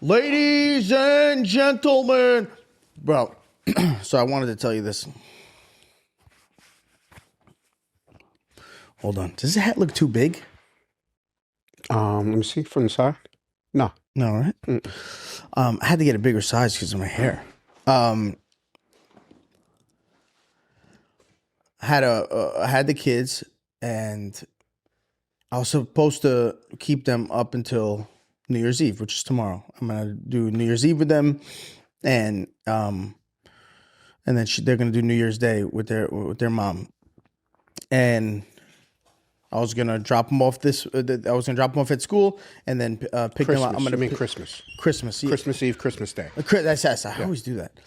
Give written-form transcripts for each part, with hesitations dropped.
Ladies and gentlemen. Bro, so I wanted to tell you this. Hold on. Does his hat look too big? Let me see from the side. No. No, right? I had to get a bigger size because of my hair. I had the kids, and I was supposed to keep them up until New Year's Eve, which is tomorrow. I'm gonna do New Year's Eve with them, and then they're gonna do New Year's Day with their mom, and I was gonna drop them off at school, and then pick them up. Christmas. Christmas Eve. Christmas Eve, Christmas Day. I always do that.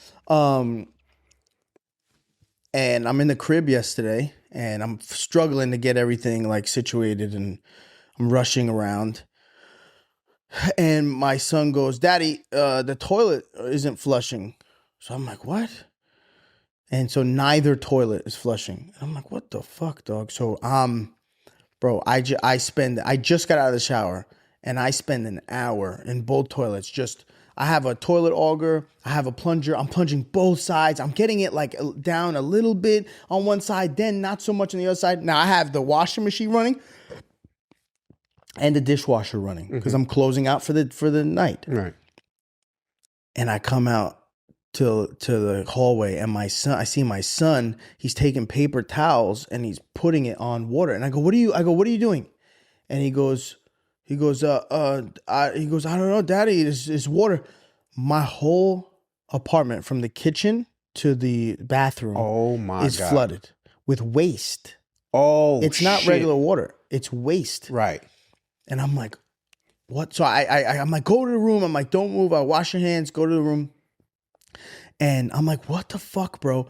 And I'm in the crib yesterday, and I'm struggling to get everything like situated, and I'm rushing around. And my son goes, "Daddy, the toilet isn't flushing." So I'm like, "What?" And so neither toilet is flushing. And I'm like, "What the fuck, dog?" So bro, I just got out of the shower, and I spend an hour in both toilets. I have a toilet auger, I have a plunger. I'm plunging both sides. I'm getting it like down a little bit on one side, then not so much on the other side. Now I have the washing machine running and the dishwasher running because I'm closing out for the night. Right. And I come out to the hallway, and I see my son, he's taking paper towels and he's putting it on water. And I go, what are you doing? And he goes, I don't know, Daddy, it's water. My whole apartment from the kitchen to the bathroom is flooded with waste. Oh, it's not regular water. It's waste. Right. And I'm like, what? So I'm like, go to the room. I'm like, don't move. I'll wash your hands. Go to the room. And I'm like, what the fuck, bro?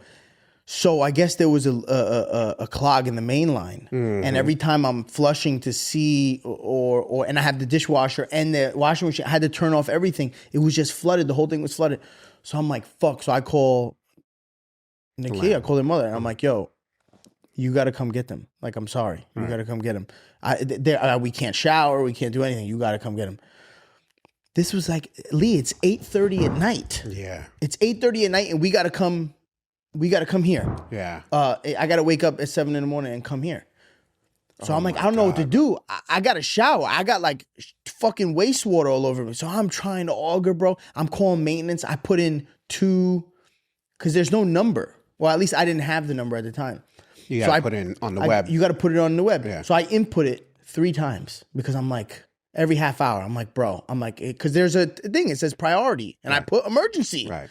So I guess there was a clog in the main line, and every time I'm flushing to see, and I have the dishwasher and the washing machine, I had to turn off everything. It was just flooded. The whole thing was flooded. So I'm like, fuck. So I call Nikki. I call their mother, and I'm like, yo, you got to come get them. Like, I'm sorry, you got to come get them. We can't shower, we can't do anything. You got to come get them. This was like, Lee, it's 8:30 at night. Yeah, it's 8:30 at night, and we got to come. We got to come here. Yeah. I got to wake up at 7 in the morning and come here. So I'm like, I don't know what to do. I got to shower. I got like fucking wastewater all over me. So I'm trying to auger, bro. I'm calling maintenance. I put in 2, because there's no number. Well, at least I didn't have the number at the time. You got to put it on the web. You got to put it on the web. Yeah. So I input it 3 times because I'm like, every half hour, I'm like, bro. I'm like, because there's a thing. It says priority. And I put emergency. Right.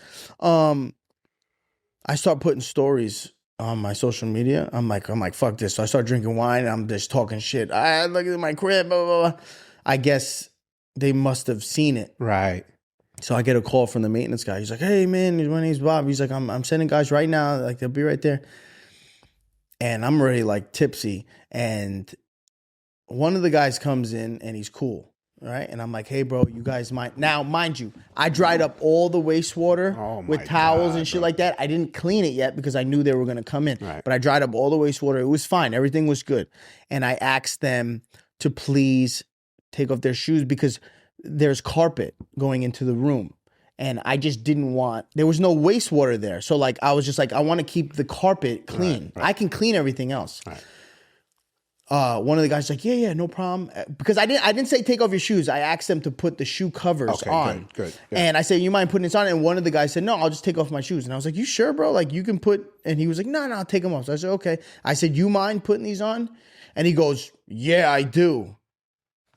I start putting stories on my social media. I'm like, fuck this. So I start drinking wine, and I'm just talking shit. I look at my crib, blah, blah, blah. I guess they must have seen it. Right. So I get a call from the maintenance guy. He's like, hey, man, my name's Bob. He's like, I'm sending guys right now. Like, they'll be right there. And I'm already like tipsy. And one of the guys comes in, and he's cool. Right. And I'm like, hey, bro, you guys might. Now, mind you, I dried up all the wastewater with towels and shit like that. I didn't clean it yet because I knew they were going to come in. Right. But I dried up all the wastewater. It was fine. Everything was good. And I asked them to please take off their shoes because there's carpet going into the room. And I just didn't want, there was no wastewater there. So like, I was just like, I want to keep the carpet clean. Right. I can clean everything else. Right. One of the guys was like, yeah, no problem. Because I didn't say take off your shoes. I asked them to put the shoe covers on. Good. Yeah. And I said, you mind putting this on? And one of the guys said, no, I'll just take off my shoes. And I was like, you sure, bro? Like, you can put, and he was like, no, I'll take them off. So I said, okay. I said, you mind putting these on? And he goes, yeah, I do.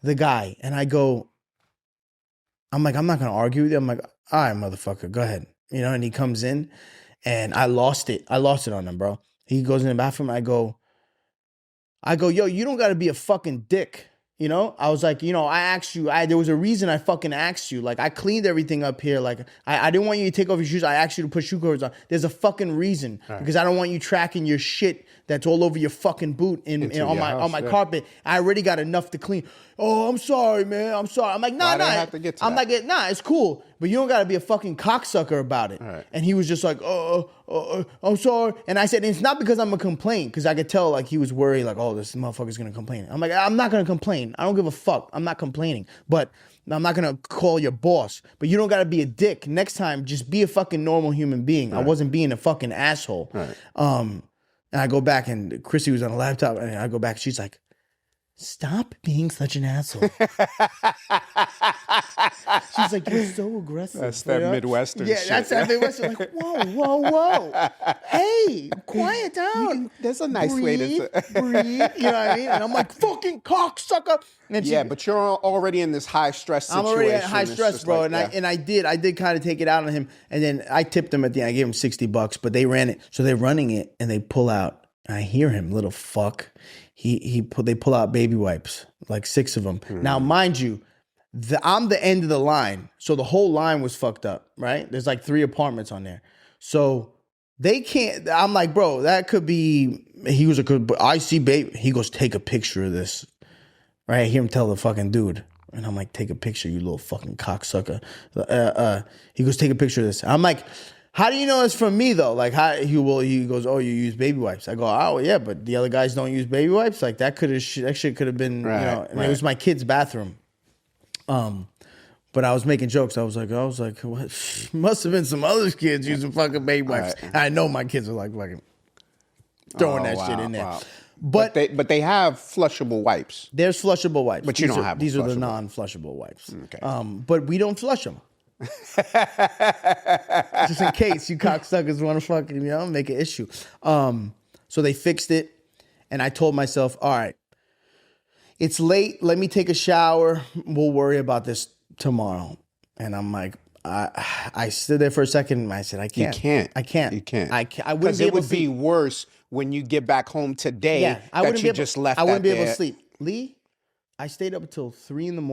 The guy. And I go, I'm like, I'm not going to argue with you. I'm like, all right, motherfucker, go ahead. You know, and he comes in, and I lost it. I lost it on him, bro. He goes in the bathroom. I go, yo, you don't got to be a fucking dick. You know, I was like, you know, I asked you, there was a reason I fucking asked you. Like, I cleaned everything up here. Like, I didn't want you to take off your shoes. I asked you to put shoe covers on. There's a fucking reason because I don't want you tracking your shit that's all over your fucking boot on my carpet. I already got enough to clean. Oh, I'm sorry, man. I'm sorry. I'm like, nah. Nah, it's cool. But you don't got to be a fucking cocksucker about it. Right. And he was just like, I'm sorry. And I said, it's not because I'm going to complain, because I could tell like he was worried, like, oh, this motherfucker's going to complain. I'm like, I'm not going to complain. I don't give a fuck. I'm not complaining. But I'm not gonna call your boss, but you don't gotta be a dick. Next time, just be a fucking normal human being. I wasn't being a fucking asshole. Right. And I go back, and Chrissy was on a laptop, and I go back. She's like, "Stop being such an asshole." She's like, "You're so aggressive." That's that Midwestern shit. That's that Midwestern. Like, whoa. Hey, quiet down. There's a nice way to breathe. You know what I mean? And I'm like, fucking cocksucker. And but you're already in this high stress situation. I'm already at high stress, bro. Like, and I did kind of take it out on him. And then I tipped him at the end. I gave him $60, but they ran it. So they're running it, and they pull out. I hear him, little fuck. They pull out baby wipes, like 6 of them. Now, mind you, I'm the end of the line. So the whole line was fucked up, right? There's like 3 apartments on there. So they can't, I'm like, bro, that could be, he was I see baby. He goes, take a picture of this. Right? I hear him tell the fucking dude. And I'm like, take a picture, you little fucking cocksucker. He goes, take a picture of this. I'm like, how do you know it's from me though? Like he goes, oh, you use baby wipes. I go, oh yeah, but the other guys don't use baby wipes. Like that shit could have been, and it was my kid's bathroom. But I was making jokes. I was like, what? Must have been some other kids using fucking baby wipes. Right. I know my kids are like fucking throwing that shit in there. Wow. But they have flushable wipes. There's flushable wipes. But you don't have them. These are the non-flushable wipes. Okay. But we don't flush them. Just in case you cocksuckers want to fucking, make an issue. So they fixed it, and I told myself, all right, it's late. Let me take a shower. We'll worry about this tomorrow. And I'm like, I stood there for a second, and I said, I can't. You can't. I can't. You can't. I wouldn't be able to Because it would be worse when you get back home today. Yeah, I wouldn't be able, just left. I wouldn't be able to sleep. Lee, I stayed up until 3 a.m.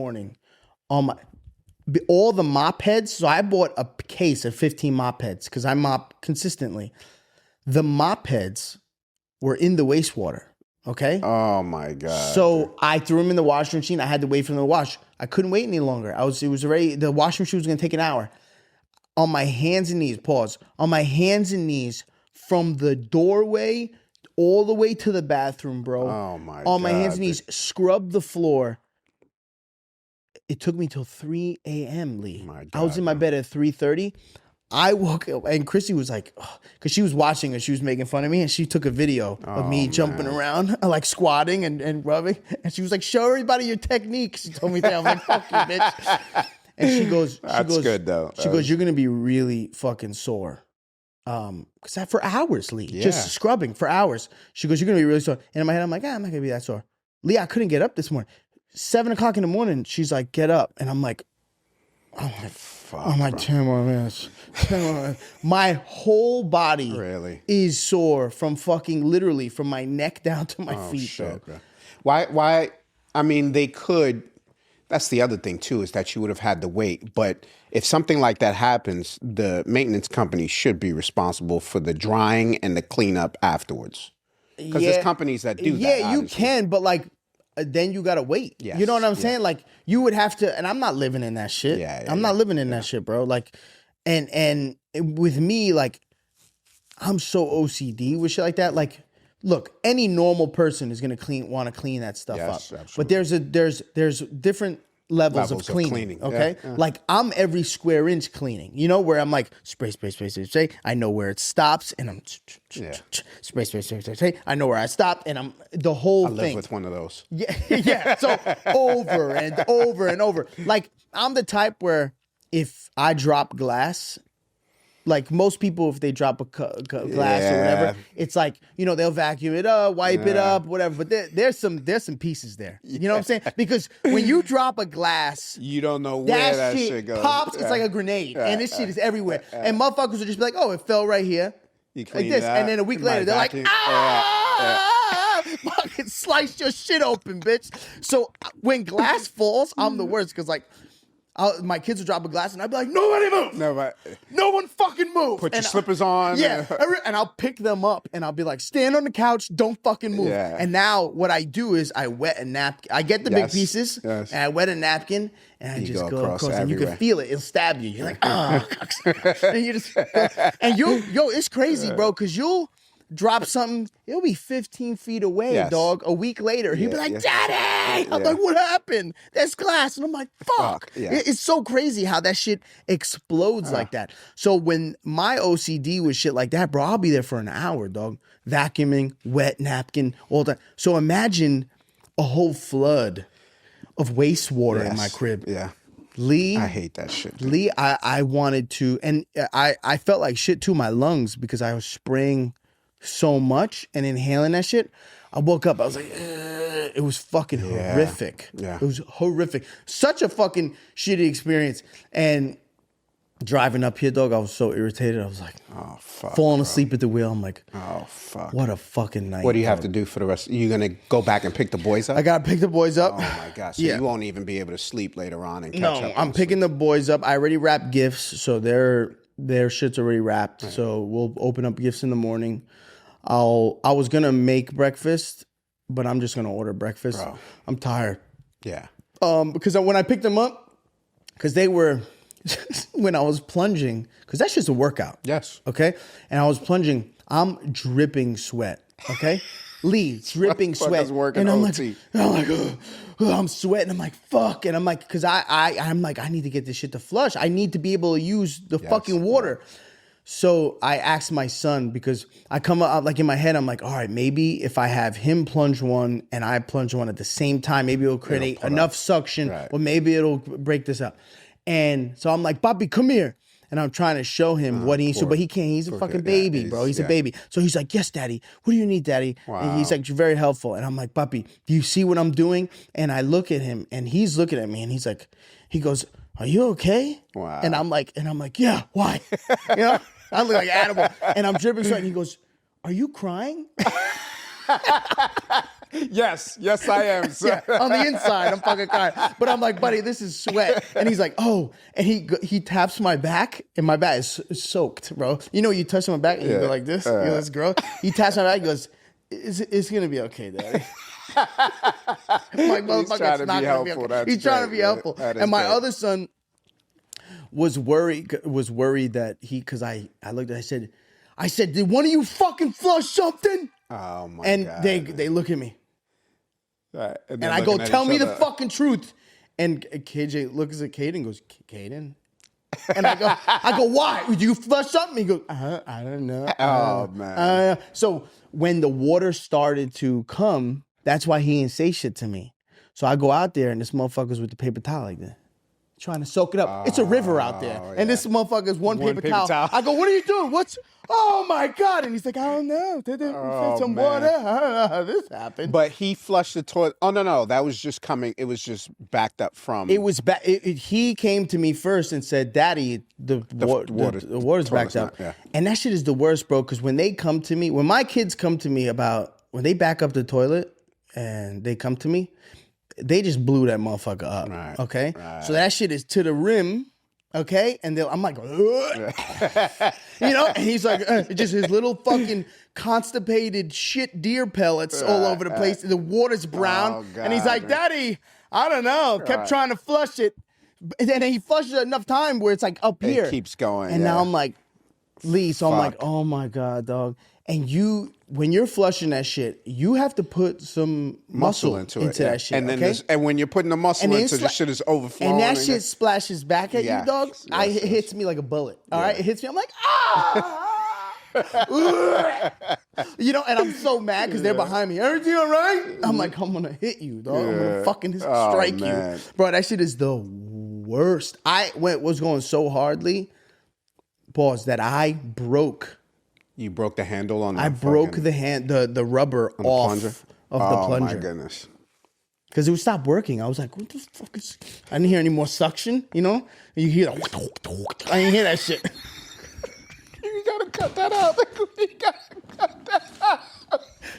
on all the mop heads. So I bought a case of 15 mop heads because I mop consistently. The mop heads were in the wastewater. Okay. Oh my God. So I threw them in the washing machine. I had to wait for them to wash. I couldn't wait any longer. The washing machine was going to take an hour. On my hands and knees, on my hands and knees from the doorway all the way to the bathroom, bro. Oh my God. On my hands and knees, scrubbed the floor. It took me till 3 a.m., Lee. I was in my bed at 3:30. I woke up, and Chrissy was like, because she was watching and she was making fun of me, and she took a video of me jumping around, like squatting and rubbing, and she was like, show everybody your technique. She told me that. I was like, fuck you, bitch. And she goes, that's good though. She goes, you're going to be really fucking sore. Because for hours, Lee, just scrubbing for hours. She goes, you're going to be really sore. And in my head, I'm like, I'm not going to be that sore. Lee, I couldn't get up this morning. 7 o'clock in the morning, she's like, get up. And I'm like, fuck, I'm like, 10 more minutes. 10 more minutes. My whole body is sore from fucking literally from my neck down to my feet. Shit, bro. Why? I mean, they could. That's the other thing too, is that you would have had to wait. But if something like that happens, the maintenance company should be responsible for the drying and the cleanup afterwards. Because there's companies that do that. Yeah, you can, but like, then you gotta wait. Yes, you know what I'm saying? Like, you would have to, and I'm not living in that shit. I'm not living in that shit, bro. Like, and with me, like, I'm so OCD with shit like that. Like, look, any normal person is gonna want to clean that stuff up. Absolutely. But there's different levels of cleaning. Okay, like I'm every square inch cleaning. You know, where I'm like spray. I know where it stops, and I'm spray. I know where I stopped, and I'm the whole thing. I live with one of those. Yeah. So over and over and over. Like I'm the type where if I drop glass. Like most people, if they drop a glass or whatever, it's like, they'll vacuum it up, wipe it up, whatever. But there's some pieces there. You know what I'm saying? Because when you drop a glass, you don't know where that shit goes. Pops. It's like a grenade, and this shit is everywhere. And motherfuckers will just be like, "Oh, it fell right here," like this, and then a week later, they're like, "Ah!" Fucking slice your shit open, bitch. So when glass falls, I'm the worst because like. My kids would drop a glass, and I'd be like, "Nobody move! No one fucking move!" Put your slippers on. Yeah, and I'll pick them up, and I'll be like, "Stand on the couch, don't fucking move." Yeah. And now what I do is I wet a napkin. I get the big pieces, and I wet a napkin, and I just go across, and you can feel it. It'll stab you. You're like, "Oh," and you just, and it's crazy, bro, because drop something, it'll be 15 feet away, Yes. dog. A week later, he'd be like, yes. Daddy! I'm Yeah. like, what happened? There's glass. And I'm like, fuck. Yeah. It's so crazy how that shit explodes like that. So when my OCD was shit like that, bro, I'll be there for an hour, dog. Vacuuming, wet napkin, all that. So imagine a whole flood of wastewater in my crib. Yeah. Lee, I hate that shit. Dude. Lee, I wanted to, and I felt like shit too, my lungs, because I was spraying so much and inhaling that shit. I woke up, I was like, ugh. It was fucking horrific. Yeah. It was horrific. Such a fucking shitty experience. And driving up here, dog, I was so irritated. I was like, oh, fuck. Falling asleep at the wheel. I'm like, oh, fuck. What a fucking night. What do you have to do for the rest? You going to go back and pick the boys up? I got to pick the boys up. Oh, my God. So you won't even be able to sleep later on and catch up. No, I'm picking the boys up. I already wrapped gifts, so their shit's already wrapped. Right. So we'll open up gifts in the morning. I was going to make breakfast, but I'm just going to order breakfast. Bro. I'm tired. Yeah. Because when I picked them up, because they were... when I was plunging, because that's just a workout. Yes. Okay? And I was plunging, I'm dripping sweat. Okay? Lee, dripping sweat. And I'm like, I'm sweating. I'm like, fuck. And I'm like, because I'm like, I need to get this shit to flush. I need to be able to use the fucking water. Yeah. So I asked my son, because I come up, like in my head, I'm like, all right, maybe if I have him plunge one and I plunge one at the same time, maybe it'll create enough suction, or maybe it'll break this up. And so I'm like, Bobby, come here. And I'm trying to show him what he needs to, but he can't. He's a fucking baby, bro. He's a baby. So he's like, yes, Daddy. What do you need, Daddy? Wow. And he's like, you're very helpful. And I'm like, Bobby, do you see what I'm doing? And I look at him, and he's looking at me, and he's like, he goes, are you okay? Wow. And I'm like, yeah, why? You know, I look like an animal. And I'm dripping sweat, and he goes, are you crying? Yes, I am. Yeah, on the inside, I'm fucking crying. But I'm like, buddy, this is sweat. And he's like, oh. And he taps my back, and my back is soaked, bro. You know, you touch my back, and you go like this. You know, this girl. He taps my back, he goes, it's going to be okay, Daddy. I'm like, motherfucker, it's not going to be okay. He's trying to be helpful. And my other son was worried that because I looked at it, I said, did one of you fucking flush something? Oh, my God. And they look at me. Right. And I go, tell me the fucking truth. And KJ looks at Caden and goes, Caden? And I go, why? Do you flush something? He goes, I don't know. Oh, man. So when the water started to come, that's why he didn't say shit to me. So I go out there, and this motherfucker's with the paper towel like that, trying to soak it up. It's a river out there. And this motherfucker's one paper towel. I go, what are you doing? Oh, my God. And he's like, I don't know. Some water. I don't know how this happened. But he flushed the toilet. Oh, no. That was just coming. It was just backed up from. It was back. He came to me first and said, Daddy, the water's backed up. Yeah. And that shit is the worst, bro, because when my kids come to me when they back up the toilet and they come to me, they just blew that motherfucker up. Right. Okay? Right. So that shit is to the rim. Okay, and I'm like, you know, and he's like, just his little fucking constipated shit deer pellets all over the place. The water's brown, and he's like, Daddy, I don't know. Kept trying to flush it, and then he flushes it enough time where it's like up here. It keeps going, and now I'm like, Lee. So I'm like, oh my God, dog. And when you're flushing that shit, you have to put some muscle into that shit. And then okay? And when you're putting the muscle into the shit is overflowing. And that shit splashes back at you, dog. It hits me like a bullet. All right? It hits me. I'm like, you know, and I'm so mad because they're behind me. Everything all right? I'm like, I'm going to hit you, dog. I'm going to fucking strike you. Bro, that shit is the worst. Was going so hardly, pause, that I broke. You broke the handle on the I broke the rubber off of the plunger. Oh, my goodness. Because it would stop working. I was like, what the fuck is... I didn't hear any more suction, you know? And you hear I didn't hear that shit. You gotta cut that out.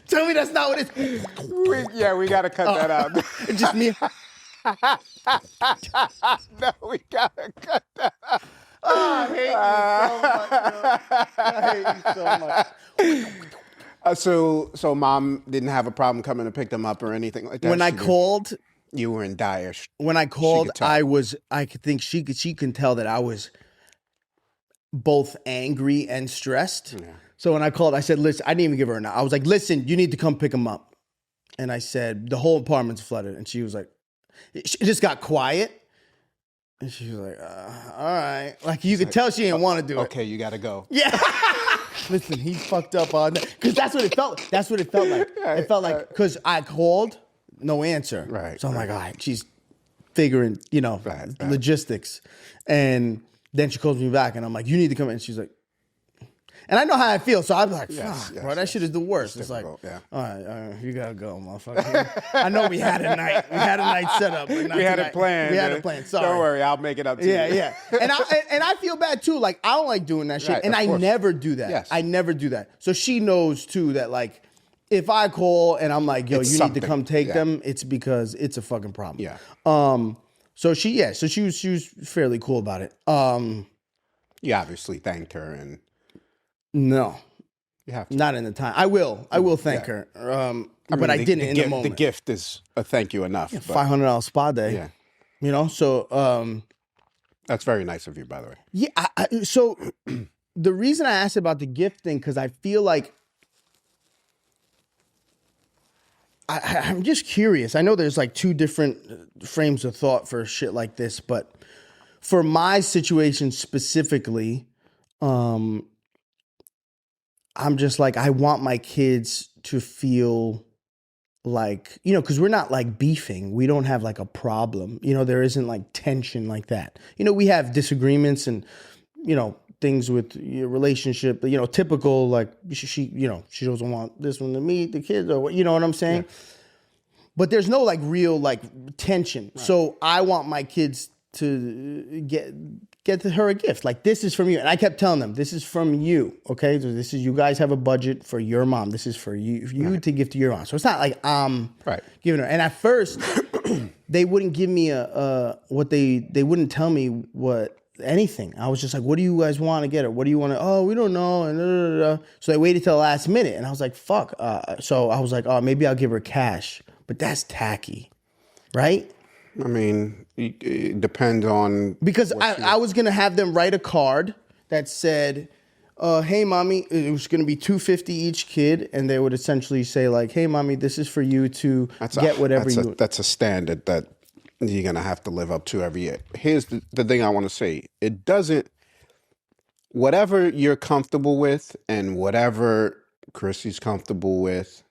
Tell me that's not what it is. We gotta cut that out. It's just me. No, we gotta cut that out. Oh, I hate you so much. So mom didn't have a problem coming to pick them up or anything like that? When I called... You were in dire... When I called, I could think she can tell that I was both angry and stressed. Yeah. So when I called, I said, listen, I didn't even give her a I was like, listen, you need to come pick him up. And I said, the whole apartment's flooded. And she was like, she just got quiet. And she was like, all right. Like, you could tell she didn't want to do it. Okay, you got to go. Yeah. Listen, he fucked up on that. Because that's what it felt like. That's what it felt like. It felt like, because I called, no answer. Right. So I'm like, all right, she's figuring, Right. logistics. And then she calls me back, and I'm like, you need to come in. And she's like, and I know how I feel, so I'm like, fuck, bro, that shit is the worst. It's like, all right, you gotta go, motherfucker. I know we had a night. We had a night set up. But not We had tonight. it planned. We had it planned. Sorry. Don't worry, I'll make it up to you. Yeah. And I feel bad too. Like, I don't like doing that shit. Right, and of I course. never do that. Yes. I never do that. So she knows too that, like, if I call and I'm like, yo, It's you something. need to come take Yeah. them, it's because it's a fucking problem. Yeah. So she was fairly cool about it. You obviously thanked her, and No. you have to. Not in the time. I will thank her. But I didn't in the moment. The gift is a thank you enough. but $500 spa day. Yeah. So That's very nice of you, by the way. yeah. So the reason I asked about the gift thing, because I feel like I'm just curious. I know there's like two different frames of thought for shit like this, but for my situation specifically, I'm just like, I want my kids to feel like, because we're not like beefing. We don't have like a problem. There isn't like tension like that. We have disagreements and, things with your relationship, typical, like she doesn't want this one to meet the kids, or what, you know what I'm saying? Yeah. But there's no like real like tension. Right. So I want my kids to get to her a gift. Like, this is from you. And I kept telling them, this is from you. Okay. So this is, you guys have a budget for your mom. This is for you right. to give to your mom. So it's not like I'm right. giving her. And at first they wouldn't give me they wouldn't tell me anything. I was just like, what do you guys want to get her? What do you want to, oh, we don't know. And so they waited till the last minute. And I was like, fuck. So I was like, oh, maybe I'll give her cash. But that's tacky. Right? I mean, it depends on... Because I was going to have them write a card that said, hey, mommy, it was going to be $250 each kid. And they would essentially say like, hey, mommy, this is for you to get whatever you... That's a standard that you're going to have to live up to every year. Here's the thing I want to say. It doesn't... Whatever you're comfortable with and whatever Chrissy's comfortable with,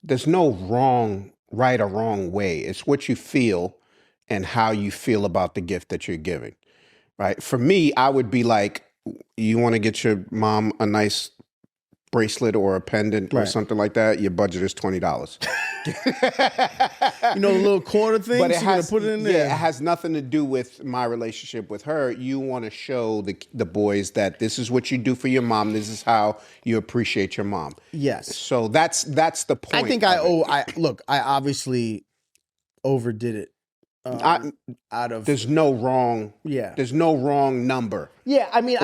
there's no right or wrong way. It's what you feel and how you feel about the gift that you're giving, right? For me, I would be like, you want to get your mom a nice bracelet or a pendant or something like that, your budget is $20. The little quarter thing, but so you put it in there. Yeah, it has nothing to do with my relationship with her. You want to show the boys that this is what you do for your mom. This is how you appreciate your mom. Yes. So that's the point. I think I obviously overdid it. There's no wrong. Yeah. There's no wrong number. Yeah, I mean,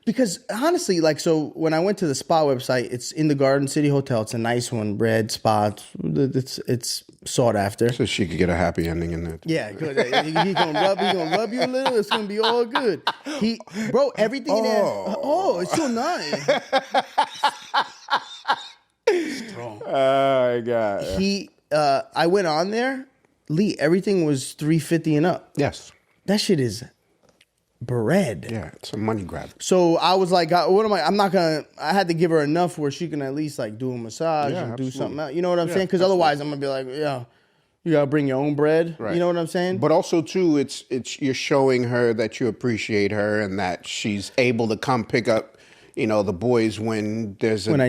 because honestly, like, so when I went to the spa website, it's in the Garden City Hotel. It's a nice one, red spa. It's sought after. So she could get a happy ending in that. Yeah, good. He's gonna rub you a little. It's gonna be all good. Everything in there. Oh, it's so nice. Strong. Oh my God. I went on there. Lee, everything was $350 and up. Yes. That shit is bread. Yeah, it's a money grab. So I was like, what am I had to give her enough where she can at least like do a massage and absolutely. do something else. You know what I'm saying? Because otherwise I'm going to be like, yeah, you got to bring your own bread. Right. You know what I'm saying? But also too, it's you're showing her that you appreciate her and that she's able to come pick up, the boys when there's an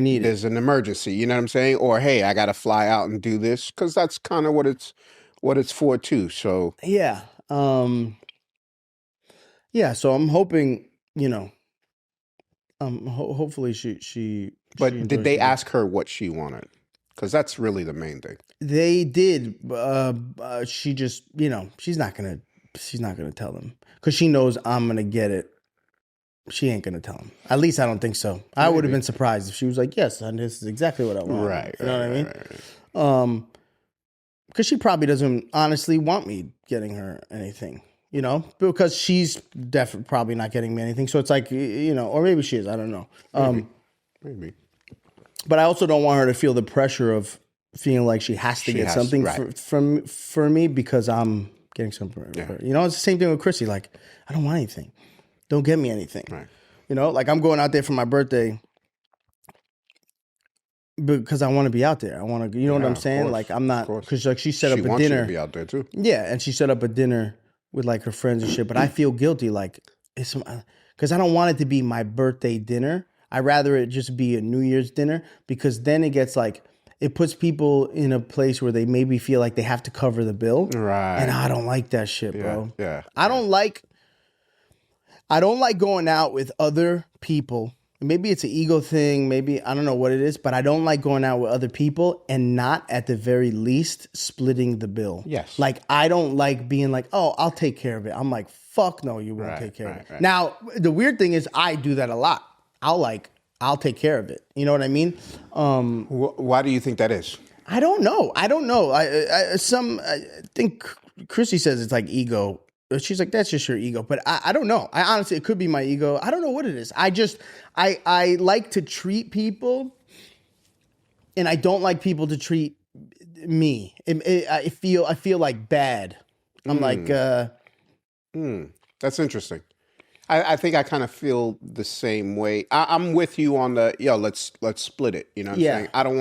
emergency. You know what I'm saying? Or, hey, I got to fly out and do this, because that's kind of what it's for too. So yeah. So I'm hoping, hopefully she But did they ask her what she wanted? Because that's really the main thing. They did. She just, she's not gonna tell them, because she knows I'm gonna get it. She ain't gonna tell him. At least I don't think so. Maybe. I would have been surprised if she was like, yes, and this is exactly what I want. Right. You know what I mean? Because she probably doesn't honestly want me getting her anything, because she's definitely probably not getting me anything. So it's like, or maybe she is. I don't know. Maybe. But I also don't want her to feel the pressure of feeling like she has to get something for me because I'm getting something. Yeah. You know, it's the same thing with Chrissy. Like, I don't want anything. Don't get me anything. Right. You know, like I'm going out there for my birthday because I want to be out there. I want to, you know what I'm saying? Course, like I'm not, because like she set up a dinner. She wants you to be out there too. Yeah, and she set up a dinner with like her friends and shit. But I feel guilty, like it's because I don't want it to be my birthday dinner. I'd rather it just be a New Year's dinner because then it gets like it puts people in a place where they maybe feel like they have to cover the bill. Right. And I don't like that shit, bro. Yeah. I don't like going out with other people. Maybe it's an ego thing. Maybe I don't know what it is, but I don't like going out with other people and not at the very least splitting the bill. Yes. Like I don't like being like, oh, I'll take care of it. I'm like, fuck no, you won't take care of it. Right. Now, the weird thing is I do that a lot. I'll take care of it. You know what I mean? Why do you think that is? I don't know. I think Chrissy says it's like ego. She's like, that's just your ego. But I don't know. I honestly, it could be my ego. I don't know what it is. I like to treat people and I don't like people to treat me. I feel like bad. I'm like, that's interesting. I think I kind of feel the same way. I'm with you on the, let's split it. You know what I'm saying? I don't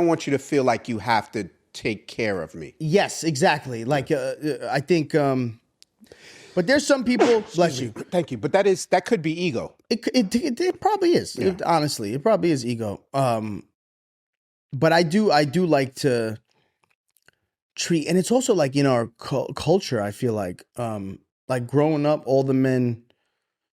want you to feel like you have to take care of me. Yes, exactly. Like, I think, but there's some people, bless you. Thank you. But that could be ego. It probably is. Yeah. Honestly, it probably is ego. But I do like to treat, and it's also like in our culture, I feel like growing up, all the men,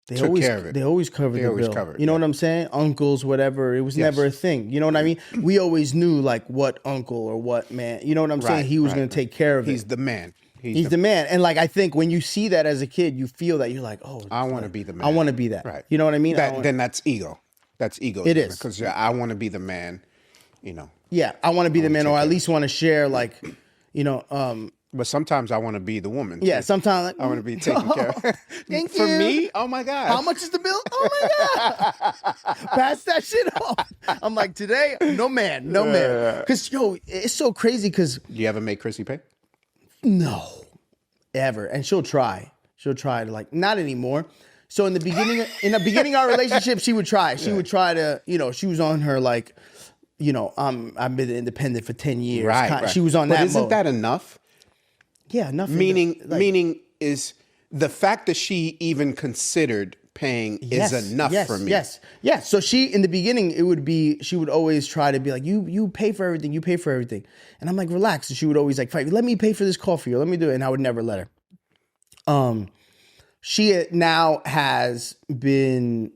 they always covered the bill. You know what I'm saying? Uncles, whatever. It was never a thing. You know what I mean? We always knew like what uncle or what man, you know what I'm saying? He was going to take care of it. He's the man. He's the man. And like, I think when you see that as a kid, you feel that you're like, oh, I want to be the man. I want to be that. Right. You know what I mean? Then that's ego. That's ego. It is. Because I want to be the man, you know. Yeah. I want to be the man, or at least want to share like, you know, but sometimes I want to be the woman. Yeah, sometimes like, I want to be taken care of. Thank For you. me, oh my God. How much is the bill? Oh my God. Pass that shit off. I'm like, today, no man. Because, it's so crazy because. Do you ever make Chrissy pay? No, ever. And she'll try. She'll try to like, not anymore. So in the beginning of our relationship, she would try. She would try to, she was on her like, I've been independent for 10 years. Right. She was on that mode. Isn't that enough? Yeah, nothing. Meaning is the fact that she even considered paying is enough for me. Yes. So she, in the beginning, she would always try to be like, you pay for everything, you pay for everything. And I'm like, relax. And she would always like, let me pay for this coffee or let me do it. And I would never let her. She now has been,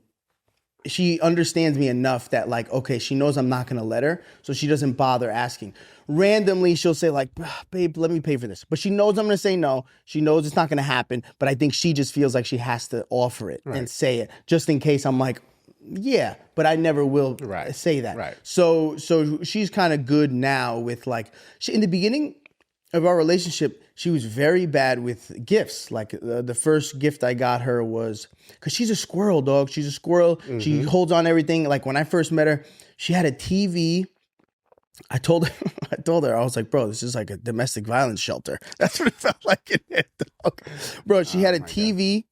she understands me enough that like, okay, she knows I'm not going to let her. So she doesn't bother asking. Randomly, she'll say like, babe, let me pay for this. But she knows I'm going to say no. She knows it's not going to happen. But I think she just feels like she has to offer it and say it just in case I'm like, yeah, but I never will say that. Right. So she's kind of good now with like, in the beginning of our relationship, she was very bad with gifts. Like the first gift I got her was, because she's a squirrel, dog. She's a squirrel. Mm-hmm. She holds on to everything. Like when I first met her, she had a TV. I told her, I was like, bro, this is like a domestic violence shelter. That's what it felt like in there, dog. Bro, she had a TV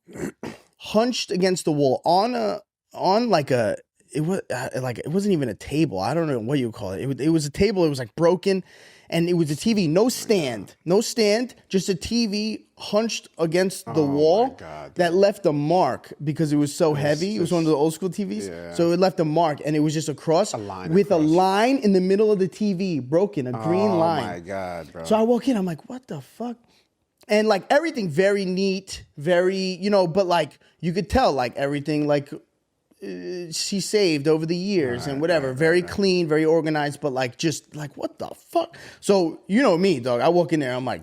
hunched against the wall on like a, it wasn't even a table. I don't know what you call it. It was a table. It was like broken. And it was a TV, no stand, just a TV hunched against the wall that left a mark because it was so heavy. It was one of the old school TVs. Yeah. So it left a mark and it was just a line in the middle of the TV, broken, a green line. Oh my God, bro. So I walk in, I'm like, what the fuck? And like everything very neat, very, but like you could tell like everything like she saved over the years and whatever. Very clean, very organized, but like just like what the fuck? So you know me, dog. I walk in there, I'm like,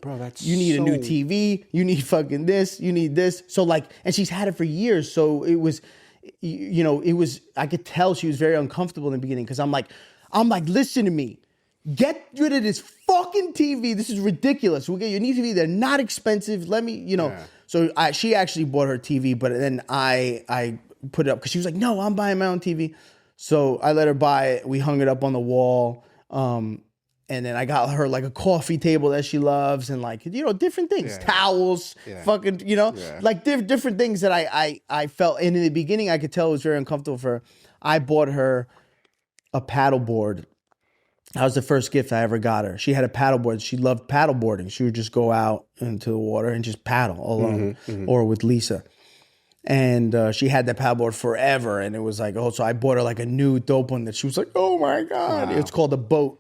bro, you need a new TV, you need fucking this, you need this. So like, and she's had it for years. So it was, I could tell she was very uncomfortable in the beginning because I'm like, listen to me. Get rid of this fucking TV. This is ridiculous. We'll get you a new TV. They're not expensive. Let me, So she actually bought her TV, but then I put it up because she was like, no, I'm buying my own TV. So I let her buy it. We hung it up on the wall. And then I got her like a coffee table that she loves and like, different things, towels, fucking, like different things that I felt. And in the beginning, I could tell it was very uncomfortable for her. I bought her a paddle board. That was the first gift I ever got her. She had a paddle board. She loved paddle boarding. She would just go out into the water and just paddle alone or with Lisa. And she had that paddleboard forever. And it was like, so I bought her like a new dope one that she was like, oh my God. Wow. It's called a boat.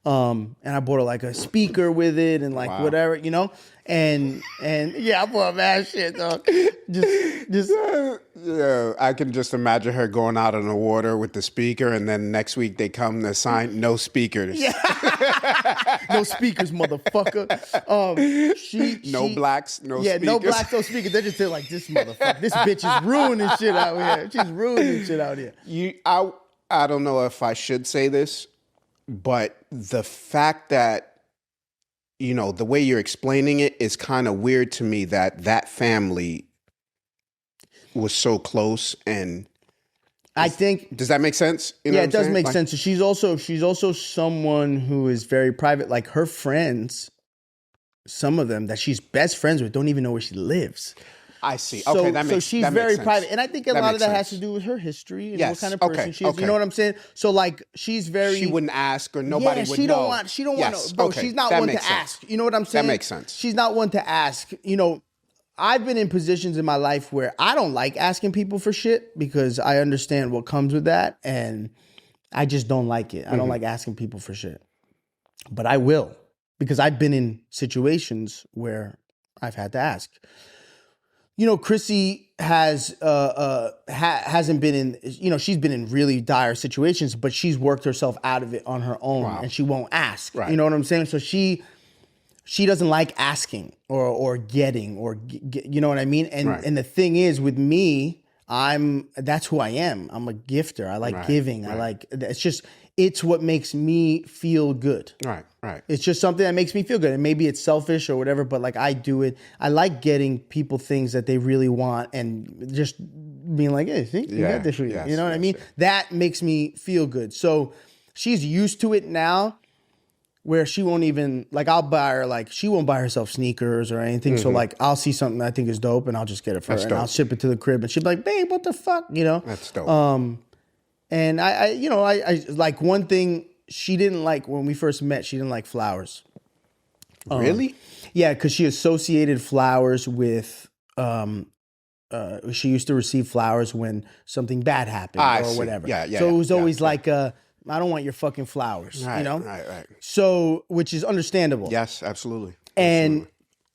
And I bought her like a speaker with it and like whatever, and yeah, I bought mad shit, dog. Just yeah, I can just imagine her going out on the water with the speaker, and then next week they come to sign no speakers. Yeah. No speakers, motherfucker. No blacks, no speakers. No blacks, no speakers. They just feel like this motherfucker. This bitch is ruining shit out here. She's ruining shit out here. I don't know if I should say this, but the fact that, the way you're explaining it is kind of weird to me that family was so close. And I think, does that make sense? It does make sense. She's also someone who is very private. Like her friends, some of them that she's best friends with don't even know where she lives. I see. Okay, so she's very private, and I think a lot of that has to do with her history and what kind of person she is. Okay. You know what I'm saying? So like, she's very. She wouldn't ask, or nobody would know. She don't want to. Bro, she's not one to ask. You know what I'm saying? That makes sense. She's not one to ask. I've been in positions in my life where I don't like asking people for shit because I understand what comes with that, and I just don't like it. I don't like asking people for shit, but I will because I've been in situations where I've had to ask. Chrissy hasn't been in, she's been in really dire situations, but she's worked herself out of it on her own and she won't ask. Right. You know what I'm saying? So she doesn't like asking or getting or, you know what I mean? And the thing is with me, that's who I am. I'm a gifter. I like giving. Right. It's what makes me feel good. Right. It's just something that makes me feel good. And maybe it's selfish or whatever, but like I do it. I like getting people things that they really want and just being like, hey, see, you got this for you. You know what I mean? Yeah. That makes me feel good. So she's used to it now where she won't even, like I'll buy her, like she won't buy herself sneakers or anything. Mm-hmm. So like I'll see something I think is dope and I'll just get it for her. And I'll ship it to the crib and she'll be like, babe, what the fuck? That's dope. And I like one thing she didn't like when we first met, she didn't like flowers. Really? Yeah, because she associated flowers with, she used to receive flowers when something bad happened or whatever. Yeah. So it was always like, I don't want your fucking flowers, Right. So, which is understandable. Yes, absolutely. And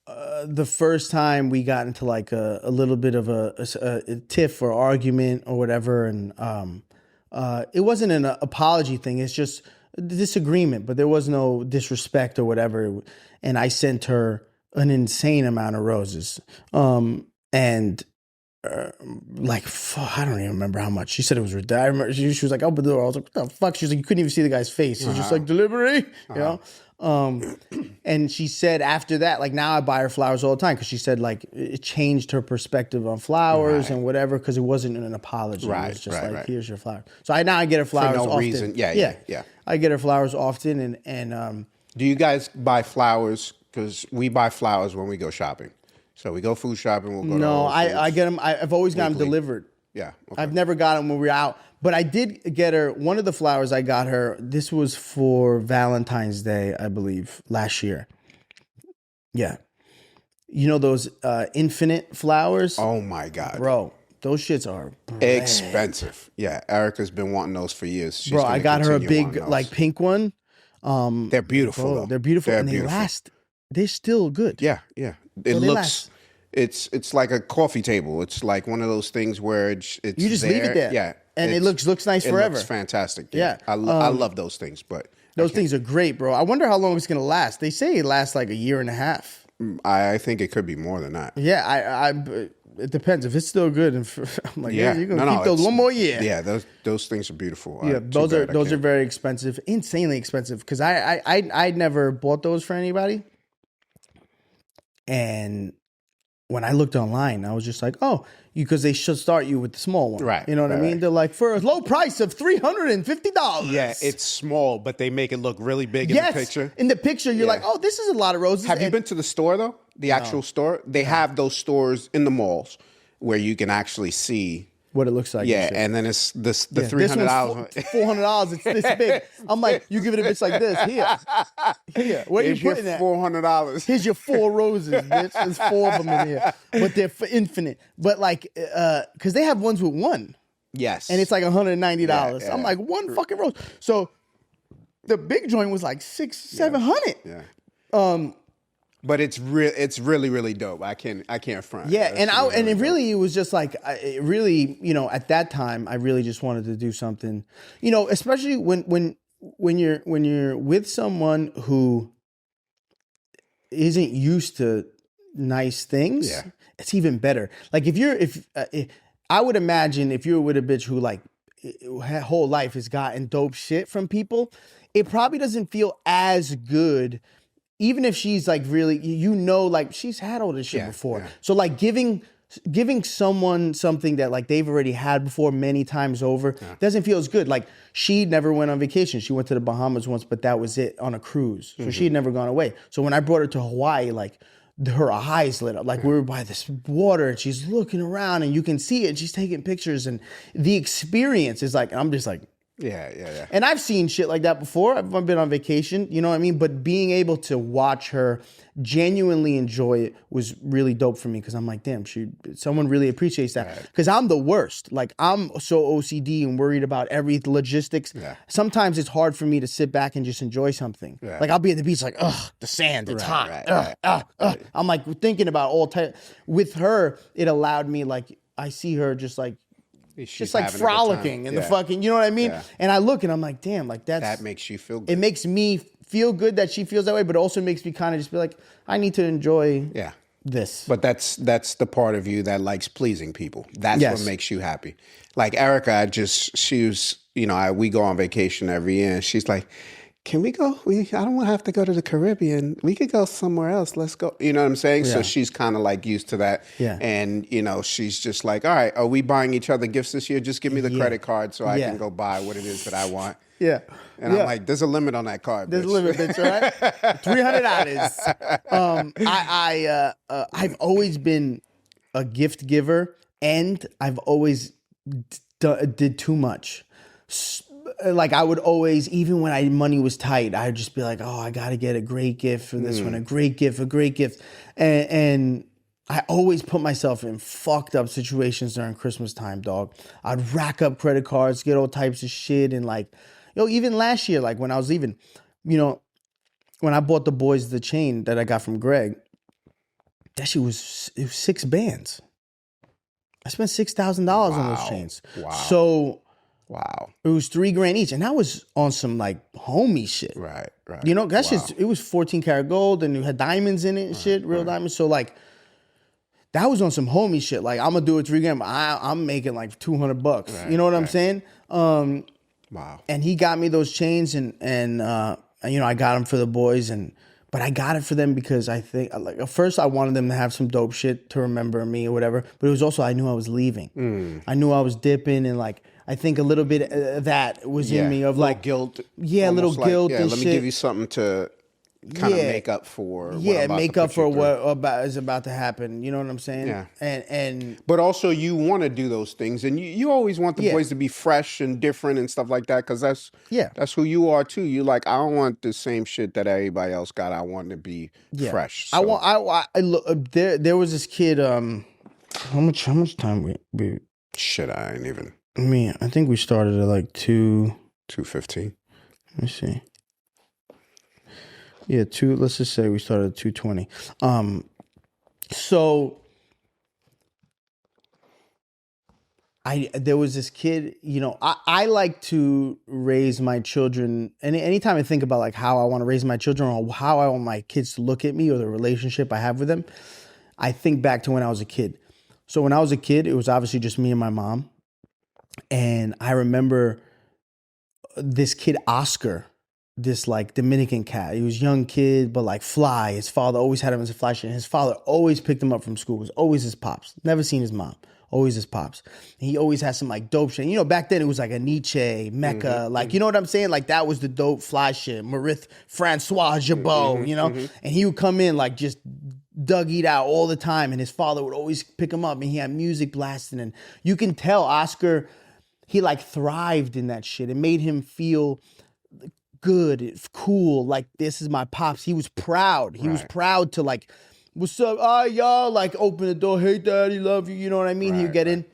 the first time we got into like a little bit of a tiff or argument or whatever, and it wasn't an apology thing. It's just a disagreement, but there was no disrespect or whatever. And I sent her an insane amount of roses. And like, I don't even remember how much. She said it was ridiculous. I remember she was like, open the door. I was like, what the fuck? She was like, you couldn't even see the guy's face. He was just like, delivery, you know? And she said after that, like now I buy her flowers all the time because she said like it changed her perspective on flowers and whatever because it wasn't an apology. It was just here's your flower. So now I get her flowers for no often. Reason. Yeah. I get her flowers often and do you guys buy flowers? Because we buy flowers when we go shopping. So we go food shopping. We'll go. No, I get them. I've always got them delivered. Yeah. Okay. I've never got them when we're out. But I did get her, one of the flowers I got her, this was for Valentine's Day, I believe, last year. Yeah. You know those infinite flowers? Oh my God. Bro, those shits are expensive. Yeah, Erica's been wanting those for years. She's I got her a big like pink one. They're beautiful though. They're beautiful and they last. They're still good. Yeah. It looks... It's like a coffee table. It's like one of those things where it's you just leave it there. Yeah. And it looks nice forever. It looks fantastic. Yeah. I love those things, but those things are great, bro. I wonder how long it's gonna last. They say it lasts like a year and a half. I think it could be more than that. Yeah, it depends. If it's still good, and I'm like, you're gonna keep those one more year. Yeah, those things are beautiful. Yeah, those are very expensive, insanely expensive. Because I never bought those for anybody, and when I looked online, I was just like, oh, because they should start you with the small one. Right, You know what I right, mean? right. They're like, for a low price of $350. Yeah, it's small, but they make it look really big in the picture. In the picture, you're like, oh, this is a lot of roses. Have you been to the store, though? The actual store? They have those stores in the malls where you can actually see. What it looks like. Yeah, and then it's the $300. $400. It's this big. I'm like, you give it a bitch like this. Here. Where you putting that? $400. Here's your 4 roses, bitch. There's 4 of them in here, but they're for infinite. But like, because they have ones with one, Yes, and it's like $190. Yeah. I'm like, one fucking rose. So the big joint was like $600-700. Yeah. But it's really, really dope. I can't front. Yeah, That's and it was just like, it really, at that time, I really just wanted to do something, especially when you're with someone who isn't used to nice things. Yeah. It's even better. Like if I would imagine if you're with a bitch who like her whole life has gotten dope shit from people, it probably doesn't feel as good. Even if she's like really, like she's had all this shit before. Yeah. So like giving someone something that like they've already had before many times over doesn't feel as good. Like she never went on vacation. She went to the Bahamas once, but that was it on a cruise. So she had never gone away. So when I brought her to Hawaii, like her eyes lit up. Like we were by this water and she's looking around and you can see it and she's taking pictures and the experience is like, I'm just like, Yeah. and I've seen shit like that before. I've been on vacation, you know what I mean? But being able to watch her genuinely enjoy it was really dope for me because I'm like, damn, someone really appreciates that. Because I'm the worst. Like, I'm so OCD and worried about every logistics. Yeah. Sometimes it's hard for me to sit back and just enjoy something. Yeah. Like, I'll be at the beach like, ugh, the sand, it's hot. Right. I'm like thinking about all time. With her, it allowed me, like, I see her just like, She's just like having a good time. frolicking and the fucking, you know what I mean? Yeah. And I look and I'm like, damn, like That makes you feel good. it makes me feel good that she feels that way, but also makes me kind of just be like, I need to enjoy this. But that's the part of you that likes pleasing people. That's Yes. what makes you happy. Like Erica, she was, we go on vacation every year and she's like, can we go? I don't want to have to go to the Caribbean. We could go somewhere else. Let's go. You know what I'm saying? Yeah. So she's kind of like used to that. Yeah. And, she's just like, all right, are we buying each other gifts this year? Just give me the credit card so I can go buy what it is that I want. Yeah. And I'm like, there's a limit on that card, There's bitch. a limit, bitch, right? $300. I've always been a gift giver and I've always did too much. Like I would always, even when money was tight, I'd just be like, oh, I got to get a great gift for this one, a great gift. And I always put myself in fucked up situations during Christmas time, dog. I'd rack up credit cards, get all types of shit. And like, even last year, like when I was leaving, when I bought the boys the chain that I got from Greg, that shit was 6 bands. I spent $6,000 on those chains. Wow. So... Wow. It was $3,000 each. And that was on some like homie shit. Right. That shit's, it was 14 karat gold and it had diamonds in it and shit, real diamonds. So like, that was on some homie shit. Like, I'm gonna do it $3,000, but I'm making like $200. Right, you know what I'm saying? Wow. And he got me those chains and I got them for the boys but I got it for them because I think, like, at first I wanted them to have some dope shit to remember me or whatever. But it was also, I knew I was leaving. I knew I was dipping and like, I think a little bit of that was in me of like guilt. Yeah, a little guilt and let shit. me give you something to kind of make up for. Make up for what is about to happen. You know what I'm saying? Yeah. And but also you want to do those things, and you always want the boys to be fresh and different and stuff like that, because that's who you are too. You like, I don't want the same shit that everybody else got. I want to be fresh. So. I look there was this kid. How much time we shit? I ain't even. I think we started at like 2:15. Let me see. Yeah, let's just say we started at 2:20. So there was this kid, I like to raise my children, and anytime I think about like how I want to raise my children or how I want my kids to look at me or the relationship I have with them, I think back to when I was a kid. So when I was a kid, it was obviously just me and my mom. And I remember this kid, Oscar, this like Dominican cat. He was a young kid, but like fly. His father always had him as a fly shit. And his father always picked him up from school. It was always his pops. Never seen his mom. Always his pops. And he always had some like dope shit. You know, back then it was like a Nietzsche, Mecca, like, you know what I'm saying? Like that was the dope fly shit. Marith Francois Jabot, you know? And he would come in like just Dougie'd out all the time. And his father would always pick him up and he had music blasting. And you can tell Oscar, he like thrived in that shit. It made him feel good, it's cool, like this is my pops. He was proud. He was proud to like, what's up, y'all, like open the door, hey daddy, love you, you know what I mean? He would get in.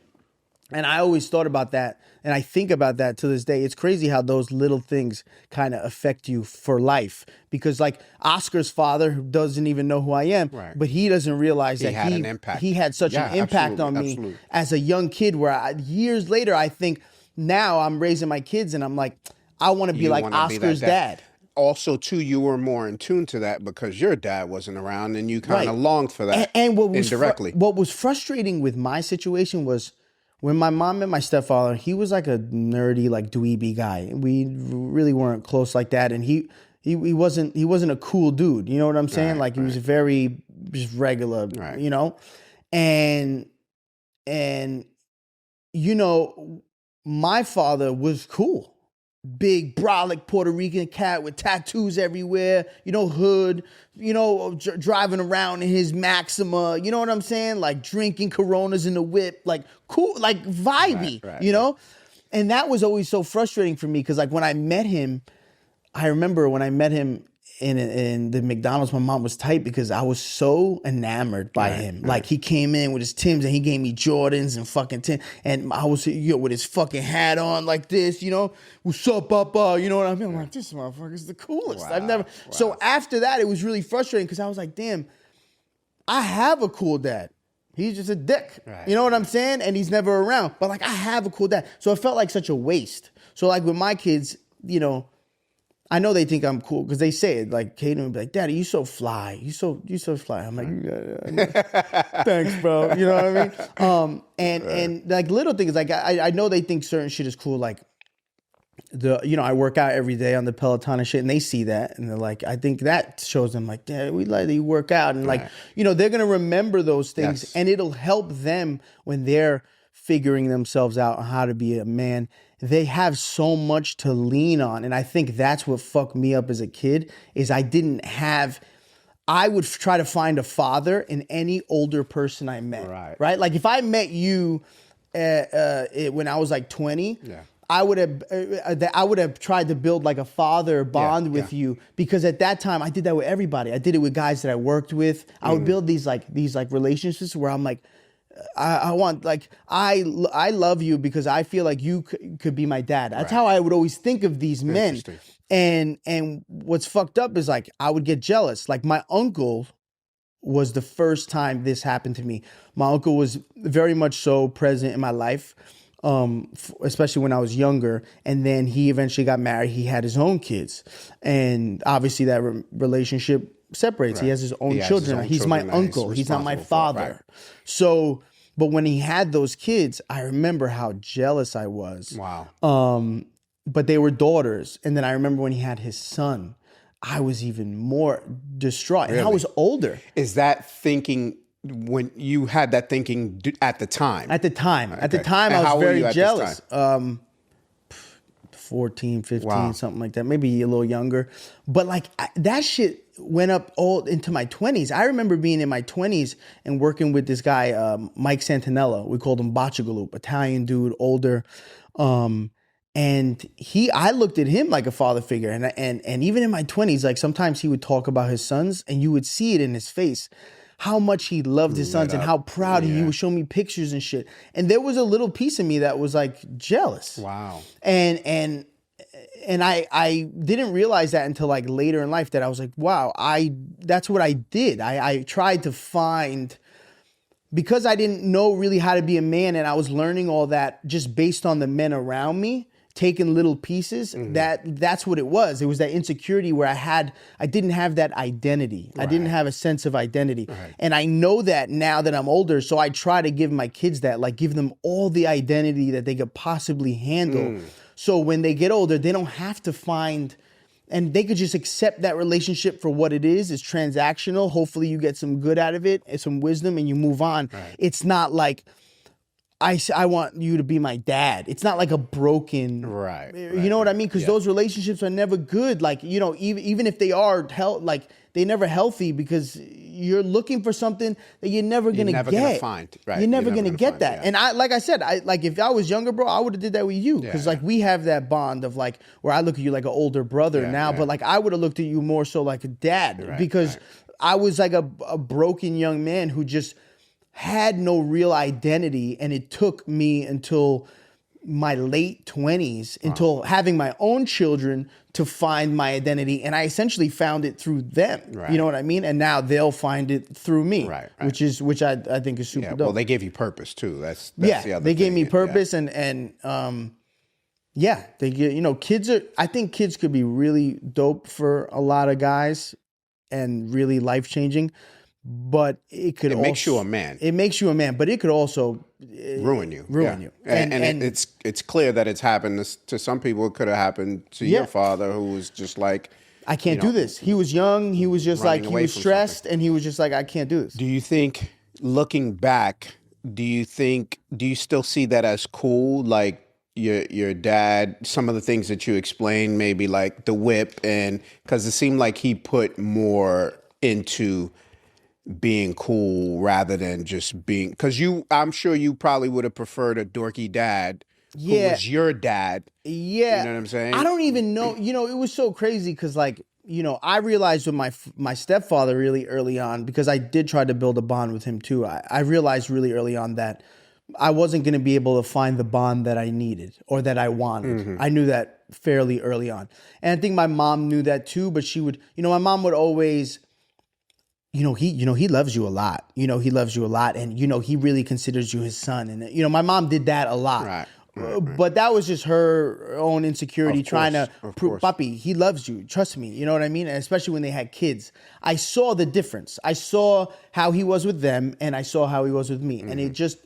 And I always thought about that, and I think about that to this day. It's crazy how those little things kind of affect you for life. Because like Oscar's father, who doesn't even know who I am, but he doesn't realize that had an impact. He had such an impact on me as a young kid, where years later, I think now I'm raising my kids and I'm like, I want to be like Oscar's dad. Also, too, you were more in tune to that because your dad wasn't around and you kind of longed for that and what was indirectly. What was frustrating with my situation was when my mom met my stepfather, he was like a nerdy, like dweeby guy. We really weren't close like that. And he wasn't a cool dude. You know what I'm saying? He was very just regular, you know? And you know, my father was cool. Big, brolic Puerto Rican cat with tattoos everywhere, you know, hood, you know, driving around in his Maxima, you know what I'm saying? Like drinking Coronas in the whip, like cool, like vibey, you know? And that was always so frustrating for me because like when I met him, I remember when I met him in the McDonald's, my mom was tight because I was so enamored by him. Like he came in with his Timbs and he gave me Jordans and fucking Tim, and I was with his fucking hat on like this, you know, what's up, papa? You know what I mean? I'm like, this motherfucker's the coolest. I've never. So after that, it was really frustrating because I was like, damn, I have a cool dad. He's just a dick. You know what I'm saying? And he's never around. But like I have a cool dad. So it felt like such a waste. So like with my kids, you know, I know they think I'm cool because they say it. Like Kaden would be like, "Daddy, you so fly. You so fly." I'm like, "Thanks, bro." You know what I mean? And like little things, like I know they think certain shit is cool. Like I work out every day on the Peloton and shit, and they see that and they're like, I think that shows them like, "Dad, we like that you work out," and like, you know, they're gonna remember those things, and it'll help them when they're figuring themselves out on how to be a man. They have so much to lean on. And I think that's what fucked me up as a kid is I would try to find a father in any older person I met. Right? Like if I met you when I was like 20, I would have tried to build like a father bond with you because at that time I did that with everybody. I did it with guys that I worked with. I would build these relationships where I'm like, I want, like, I love you because I feel like you could be my dad. That's how I would always think of these men. And what's fucked up is like, I would get jealous. Like my uncle was the first time this happened to me. My uncle was very much so present in my life, especially when I was younger. And then he eventually got married. He had his own kids. And obviously that relationship separates. He has his own children. He's my uncle. He's not my father. So, but when he had those kids, I remember how jealous I was. But they were daughters. And then I remember when he had his son, I was even more distraught. And I was older. Is that thinking when you had that thinking at the time? At the time. At the time, I was very jealous. 14, 15, something like that. Maybe a little younger. But like that shit went up all into my 20s. I remember being in my 20s and working with this guy, Mike Santinello. We called him Bocciagaloop, Italian dude, older. And I looked at him like a father figure. And even in my 20s, like sometimes he would talk about his sons and you would see it in his face, how much he loved his sons and how proud he would show me pictures and shit. And there was a little piece of me that was like jealous. And I didn't realize that until like later in life that I was like, wow, that's what I did. I tried to find, because I didn't know really how to be a man and I was learning all that just based on the men around me, taking little pieces, that's what it was. It was that insecurity where I didn't have that identity. I didn't have a sense of identity. And I know that now that I'm older, so I try to give my kids that, like give them all the identity that they could possibly handle. So when they get older, they don't have to find and they could just accept that relationship for what it is. It's transactional. Hopefully you get some good out of it and some wisdom and you move on. Right. It's not like, I want you to be my dad. It's not like a broken, Right. You know what I mean? Because those relationships are never good. Like, you know, even if they are like they're never healthy because you're looking for something that you're never gonna get. Gonna find. Right. You're never gonna get that. Yeah. And like I said, like if I was younger, bro, I would have did that with you because like we have that bond of like where I look at you like an older brother now, but like I would have looked at you more so like a dad because I was like a broken young man who just had no real identity, and it took me until my late 20s, until having my own children, to find my identity, and I essentially found it through them. Right. You know what I mean? And now they'll find it through me, Right. which I think is super dope. Well, they gave you purpose too. That's the other thing. They gave me purpose, and they get, you know, I think kids could be really dope for a lot of guys and really life changing. But it makes you a man. It makes you a man, but it could also ruin you. Ruin you. And it's clear that it's happened to some people. It could have happened to your father, who was just like, I can't do this. He was young. He was just like, he was stressed, and he was just like, I can't do this. Do you think, looking back, do you still see that as cool? Like your dad, some of the things that you explained, maybe like the whip, and because it seemed like he put more into being cool rather than just being, because I'm sure you probably would have preferred a dorky dad who was your dad. Yeah. You know what I'm saying? I don't even know. You know, it was so crazy because like, you know, I realized with my stepfather really early on, because I did try to build a bond with him too. I realized really early on that I wasn't going to be able to find the bond that I needed or that I wanted. Mm-hmm. I knew that fairly early on. And I think my mom knew that too, but she would, you know, my mom would always, he loves you a lot. You know, he loves you a lot. And, you know, he really considers you his son. And, you know, my mom did that a lot. Right. But that was just her own insecurity trying to prove, Papi, he loves you. Trust me. You know what I mean? And especially when they had kids. I saw the difference. I saw how he was with them, and I saw how he was with me. Mm-hmm. And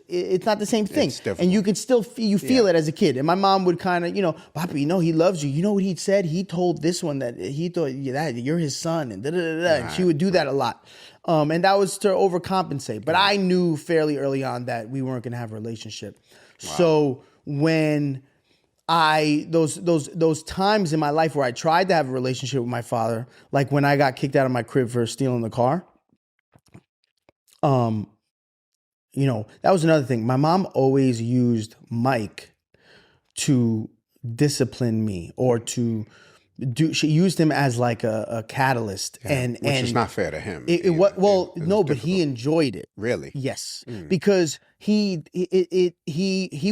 it's not the same thing. And you could still feel it as a kid. And my mom would kind of, you know, Papi, you know, he loves you. You know what he said? He told this one that he thought that you're his son, and and she would do that a lot. And that was to overcompensate. But I knew fairly early on that we weren't going to have a relationship. Wow. So when those times in my life where I tried to have a relationship with my father, like when I got kicked out of my crib for stealing the car, you know, that was another thing. My mom always used Mike to discipline me or to she used him as like a catalyst, which is not fair to him. But he enjoyed it. Really? Yes, because he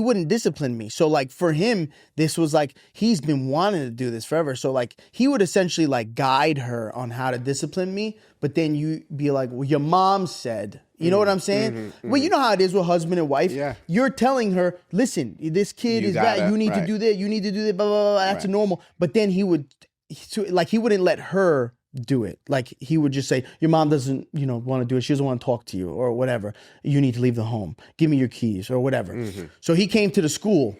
wouldn't discipline me. So like for him, this was like he's been wanting to do this forever. So like he would essentially like guide her on how to discipline me, but then you be like, well, your mom said. You know what I'm saying? Mm-hmm. Well, you know how it is with husband and wife. Yeah. You're telling her, listen, this kid is bad. You need to do that. You need to do that. Blah, blah, blah. That's normal. But then he wouldn't let her do it. Like he would just say, your mom doesn't, you know, want to do it. She doesn't want to talk to you or whatever. You need to leave the home. Give me your keys or whatever. Mm-hmm. So he came to the school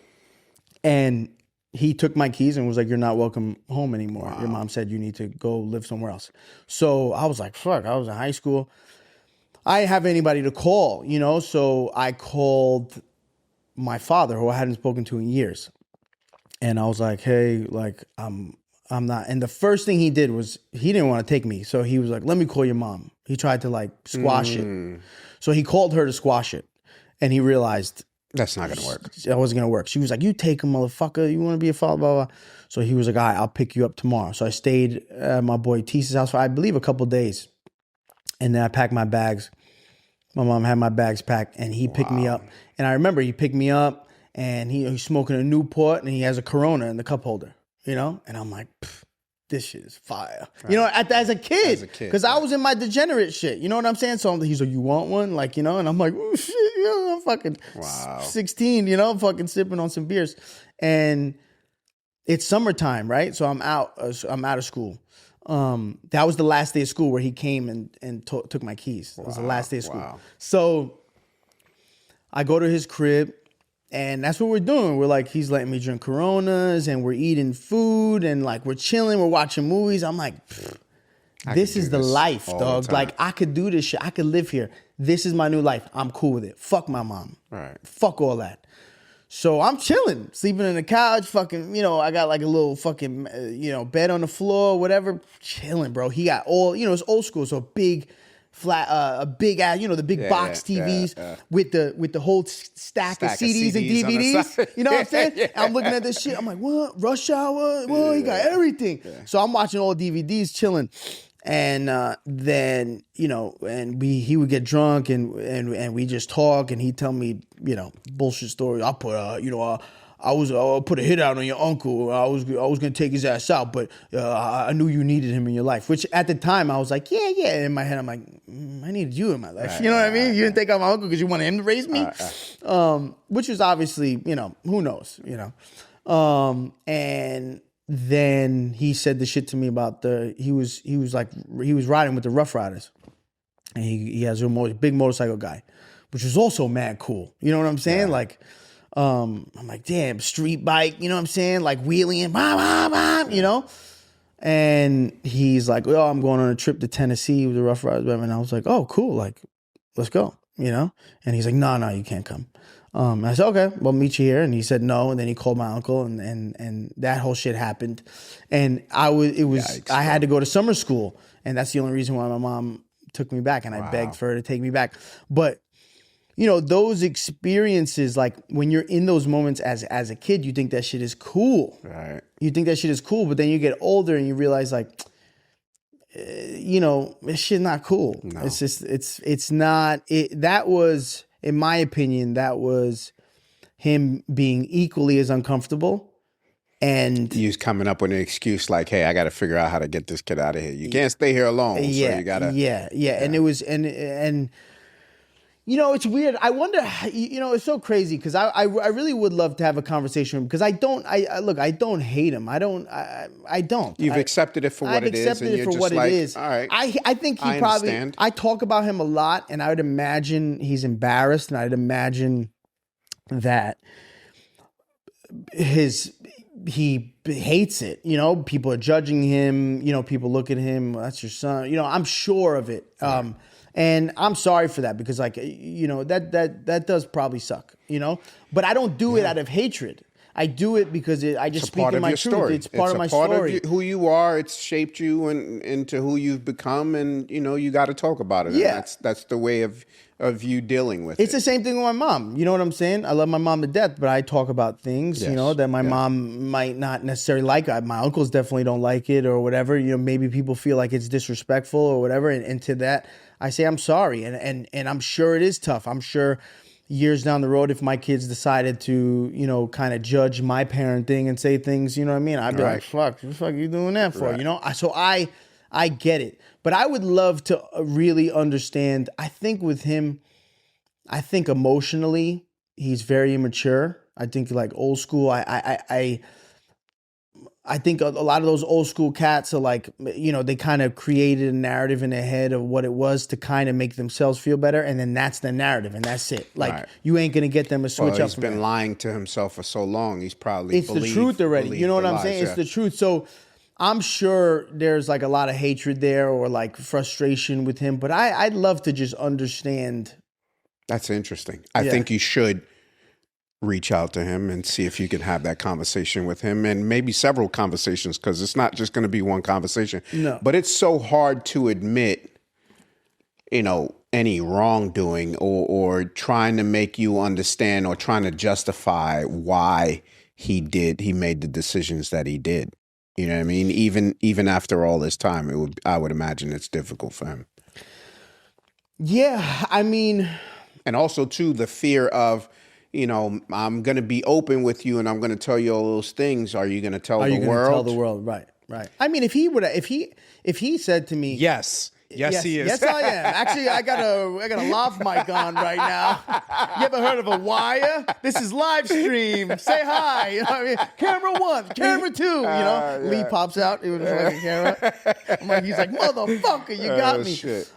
and he took my keys and was like, you're not welcome home anymore. Wow. Your mom said you need to go live somewhere else. So I was like, fuck, I was in high school. I didn't have anybody to call, you know, so I called my father, who I hadn't spoken to in years. And I was like, hey, like, I'm not. And the first thing he did was he didn't want to take me. So he was like, let me call your mom. He tried to like squash it. So he called her to squash it. And he realized that's not going to work. That wasn't going to work. She was like, you take him, motherfucker. You want to be a father, blah, blah. So he was like, all right, I'll pick you up tomorrow. So I stayed at my boy Teese's house for, I believe, a couple of days. And then I packed my bags. My mom had my bags packed, and he picked me up. And I remember he picked me up, and he's smoking a Newport, and he has a Corona in the cup holder, you know? And I'm like, this shit is fire. Right. You know, as a kid, because I was in my degenerate shit. You know what I'm saying? So he's like, you want one? Like, you know? And I'm like, oh, shit, yeah, I'm fucking 16, you know, fucking sipping on some beers. And it's summertime, right? So I'm out of school. That was the last day of school where he came and took my keys. It was the last day of school. Wow. So I go to his crib And that's what we're doing. We're like, he's letting me drink Coronas, and we're eating food, and like we're chilling, we're watching movies. I'm like, this is the life, dog. Like I could do this shit. I could live here. This is my new life. I'm cool with it. Fuck my mom. Right. Fuck all that. So I'm chilling, sleeping on the couch, fucking, I got like a little fucking, bed on the floor, whatever. Chilling, bro. He got all, it's old school, so big, flat, a big ass, the big box TVs with the whole stack of CDs and DVDs. You know what I'm saying? And I'm looking at this shit. I'm like, what? Rush Hour? Well, he got everything. Yeah. So I'm watching all DVDs, chilling. And then, and he would get drunk and we just talk, and he'd tell me, bullshit story. I put, I put a hit out on your uncle. I was gonna take his ass out, but I knew you needed him in your life. Which at the time I was like, yeah. In my head, I'm like, I needed you in my life. Right, you know what I mean? You didn't take out my uncle because you wanted him to raise me, which was obviously, who knows, and then he said the shit to me about he was riding with the Rough Riders, and he has a big motorcycle guy, which was also mad cool. You know what I'm saying? Yeah. Like, I'm like, damn, street bike. You know what I'm saying? Like wheeling, And he's like, oh, I'm going on a trip to Tennessee with the Rough Riders, and I was like, oh, cool, like, let's go. And he's like, no, you can't come. And I said, okay, we'll meet you here. And he said no. And then he called my uncle, and that whole shit happened. And I had to go to summer school. And that's the only reason why my mom took me back. And I begged for her to take me back. But, those experiences, like when you're in those moments as a kid, you think that shit is cool. Right. You think that shit is cool. But then you get older and you realize like, this shit not cool. No. It's just, it's not, that was, in my opinion, that was him being equally as uncomfortable. And he was coming up with an excuse like, hey, I got to figure out how to get this kid out of here. You can't stay here alone. So you got to. Yeah. And it was, and it's weird. I wonder, it's so crazy because I really would love to have a conversation with him because I don't hate him. I don't. You've accepted it for what it is. I've accepted it for what it is. All right. I think he probably, understand. I talk about him a lot, and I would imagine he's embarrassed, and I'd imagine that he hates it. People are judging him. People look at him. That's your son. I'm sure of it. Right. And I'm sorry for that because, like, that does probably suck, But I don't do it out of hatred. I do it because I just speak in my truth. Story. It's part of my story. Of who you are. It's shaped you into who you've become, and you got to talk about it. Yeah, and that's the way of you dealing with it. It's the same thing with my mom. You know what I'm saying? I love my mom to death, but I talk about things, that my mom might not necessarily like. My uncles definitely don't like it or whatever. Maybe people feel like it's disrespectful or whatever, and to that, I say I'm sorry, and I'm sure it is tough. I'm sure years down the road, if my kids decided to, kind of judge my parenting and say things, you know what I mean? I'd be like, fuck, what the fuck are you doing that for? Right. So I get it. But I would love to really understand. I think with him, emotionally, he's very immature. I think like old school, I think a lot of those old school cats are like, they kind of created a narrative in their head of what it was to kind of make themselves feel better. And then that's the narrative and that's it. Like you ain't going to get them to switch up. He's been lying to himself for so long. He's probably It's the truth already. You know what I'm saying? It's the truth. So I'm sure there's like a lot of hatred there or like frustration with him. But I'd love to just understand. That's interesting. I think you should reach out to him and see if you can have that conversation with him, and maybe several conversations, because it's not just going to be one conversation. No. But it's so hard to admit, any wrongdoing or trying to make you understand or trying to justify why he made the decisions that he did. You know what I mean? Even after all this time, I would imagine it's difficult for him. Yeah, I mean, and also too the fear of, I'm going to be open with you and I'm going to tell you all those things. Are you going to tell the world? Are you going to tell the world? Right. I mean, if he said to me, yes, he is. Yes, I am. Actually, I got a lav mic on right now. You ever heard of a wire? This is live stream. Say hi. You know what I mean? Camera 1, camera 2. Lee pops out. It was like a camera. I'm like, he's like, motherfucker, you got me. Shit.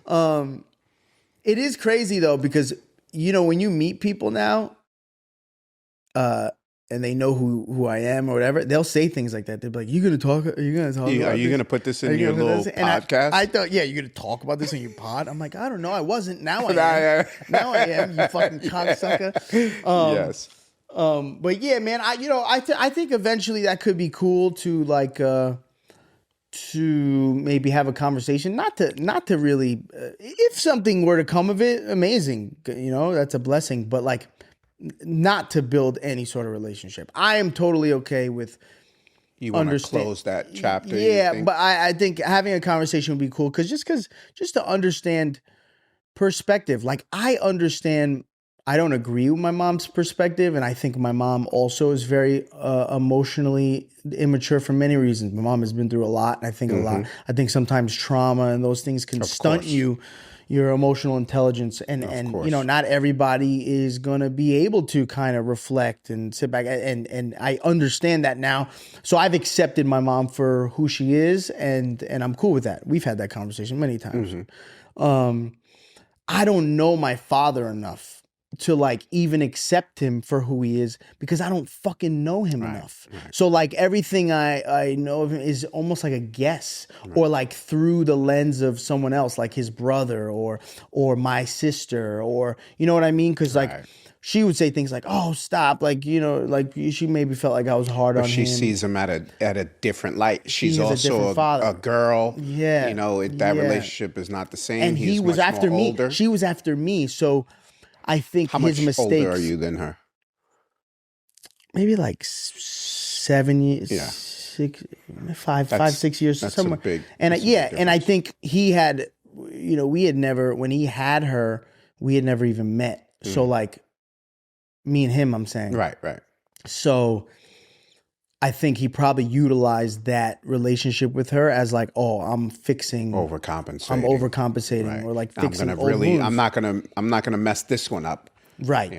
It is crazy though, because when you meet people now, and they know who I am or whatever, they'll say things like that. They'll be like, "You gonna talk? Are you gonna talk? Are you this? gonna put this Are in you your gonna put little this?" And podcast? I thought, yeah, you're gonna talk about this on your pod. I'm like, I don't know, I wasn't. Now I am. Now I am. You fucking cocksucker. Yes. But yeah, man, I think eventually that could be cool to like to maybe have a conversation, not to really if something were to come of it, amazing, that's a blessing, but like not to build any sort of relationship. I am totally okay with You want to close that chapter? Yeah, but I think having a conversation would be cool just to understand perspective. Like I understand, I don't agree with my mom's perspective, and I think my mom also is very emotionally immature for many reasons. My mom has been through a lot, and I think a lot. I think sometimes trauma and those things can stunt your emotional intelligence, and not everybody is gonna be able to kind of reflect and sit back, and I understand that now. So I've accepted my mom for who she is, and I'm cool with that. We've had that conversation many times. I don't know my father enough to like even accept him for who he is because I don't fucking know him enough. Right. So like everything I know of him is almost like a guess, or like through the lens of someone else, like his brother or my sister, or you know what I mean? Because like she would say things like, "Oh, stop!" Like like she maybe felt like I was hard on him. She sees him at a different light. She's also a girl. Yeah, that relationship is not the same. And he was after me. Older. She was after me, so. I think how his much mistakes. older are you than her? Maybe like 7 years. Yeah, 6 years. That's somewhere. Big. And and I think he had, we had never, when he had her, we had never even met. So like, me and him, I'm saying. Right. So I think he probably utilized that relationship with her as like, oh, I'm overcompensating. I'm overcompensating, or like fixing old wounds. I'm not gonna mess this one up. Right.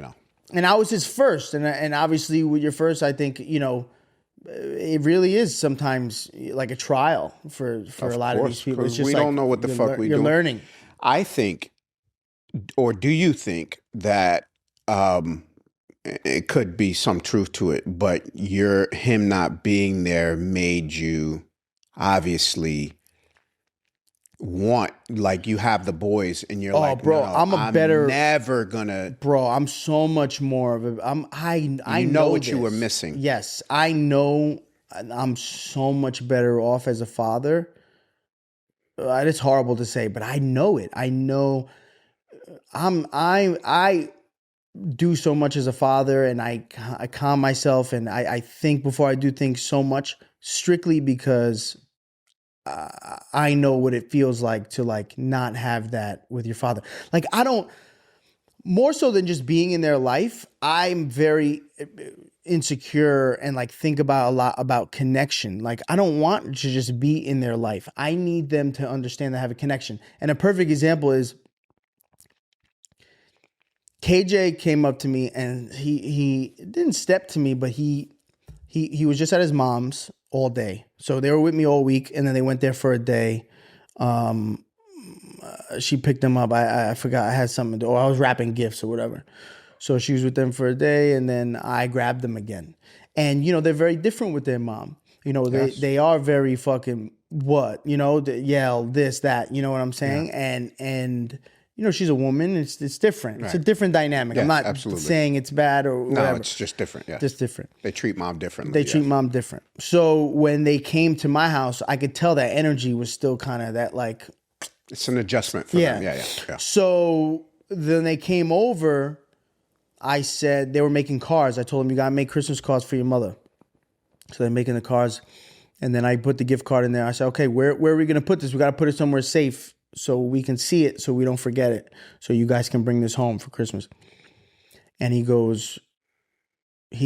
And I was his first, and obviously with your first, I think it really is sometimes like a trial for a lot of these people. It's just we don't know what the fuck we're learning. I think, or do you think that? It could be some truth to it, but him not being there made you obviously want, like you have the boys and you're like, bro, no, I'm never gonna. Bro, I'm so much more of a, I know what this. You were missing. Yes, I know I'm so much better off as a father. It's horrible to say, but I know it. I know I do so much as a father, and I calm myself, and I think before I do things so much, strictly because I know what it feels like to like not have that with your father. Like I don't, more so than just being in their life, I'm very insecure and like think about a lot about connection. Like I don't want to just be in their life. I need them to understand that I have a connection. And a perfect example is KJ came up to me, and he didn't step to me, but he was just at his mom's all day. So they were with me all week, and then they went there for a day. She picked them up. I forgot I had something to do, or I was wrapping gifts or whatever. So she was with them for a day, and then I grabbed them again. And they're very different with their mom. They are very fucking they yell this, that, you know what I'm saying? Yeah. And she's a woman. It's different. Right. It's a different dynamic. Yeah, I'm not saying it's bad or whatever. No, it's just different. Yeah, just different. They treat mom differently. Treat mom different. So when they came to my house, I could tell that energy was still kind of that like. It's an adjustment for them. Yeah. So then they came over. I said they were making cards. I told them you gotta make Christmas cards for your mother. So they're making the cards, and then I put the gift card in there. I said, okay, where are we gonna put this? We gotta put it somewhere safe, so we can see it, so we don't forget it, so you guys can bring this home for Christmas. And he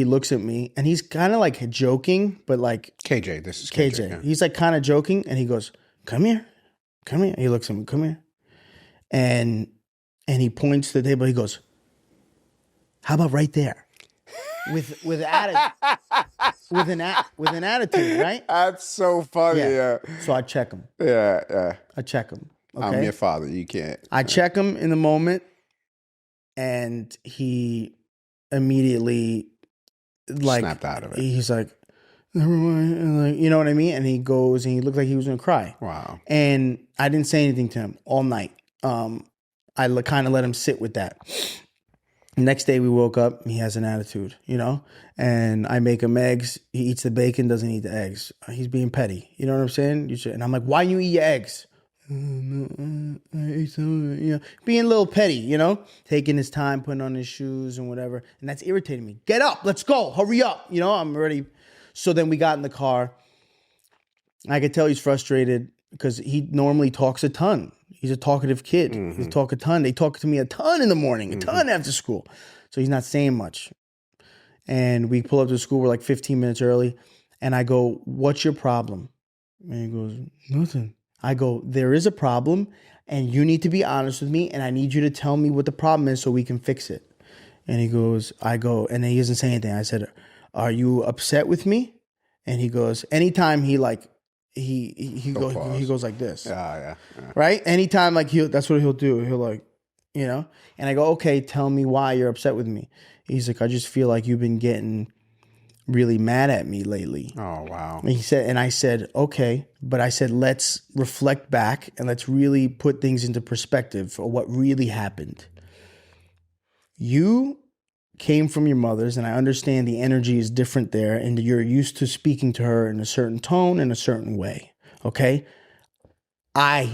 looks at me, and he's kind of like joking, but like KJ, this is KJ. Yeah. He's like kind of joking, and he goes, come here. He looks at me, come here. And he points to the table. He goes, how about right there? With attitude, with an attitude, right? That's so funny. Yeah. So I check him. Yeah. I check him. Okay? I'm your father. You can't. I check him in the moment, and he immediately like snapped out of it. he's like, never mind, and like, you know what I mean? And he goes and he looked like he was gonna cry. Wow. And I didn't say anything to him all night. I kind of let him sit with that. Next day we woke up, he has an attitude, and I make him eggs. He eats the bacon, doesn't eat the eggs. He's being petty. You know what I'm saying? And I'm like, why you eat your eggs? I ate some of it, being a little petty, taking his time, putting on his shoes and whatever. And that's irritating me. Get up, let's go, hurry up. I'm ready. So then we got in the car. I could tell he's frustrated because he normally talks a ton. He's a talkative kid. Mm-hmm. He talk a ton. They talk to me a ton in the morning, a ton after school. So he's not saying much. And we pull up to school. We're like 15 minutes early. And I go, what's your problem? And he goes, nothing. I go, there is a problem. And you need to be honest with me. And I need you to tell me what the problem is so we can fix it. And he goes, and he doesn't say anything. I said, are you upset with me? And he goes, anytime he goes like this. Yeah. Right? Anytime that's what he'll do. He'll and I go, okay, tell me why you're upset with me. He's like, I just feel like you've been getting really mad at me lately. Oh, wow. And I said, okay, but I said, let's reflect back and let's really put things into perspective for what really happened. You came from your mother's, and I understand the energy is different there, and you're used to speaking to her in a certain tone, in a certain way, okay?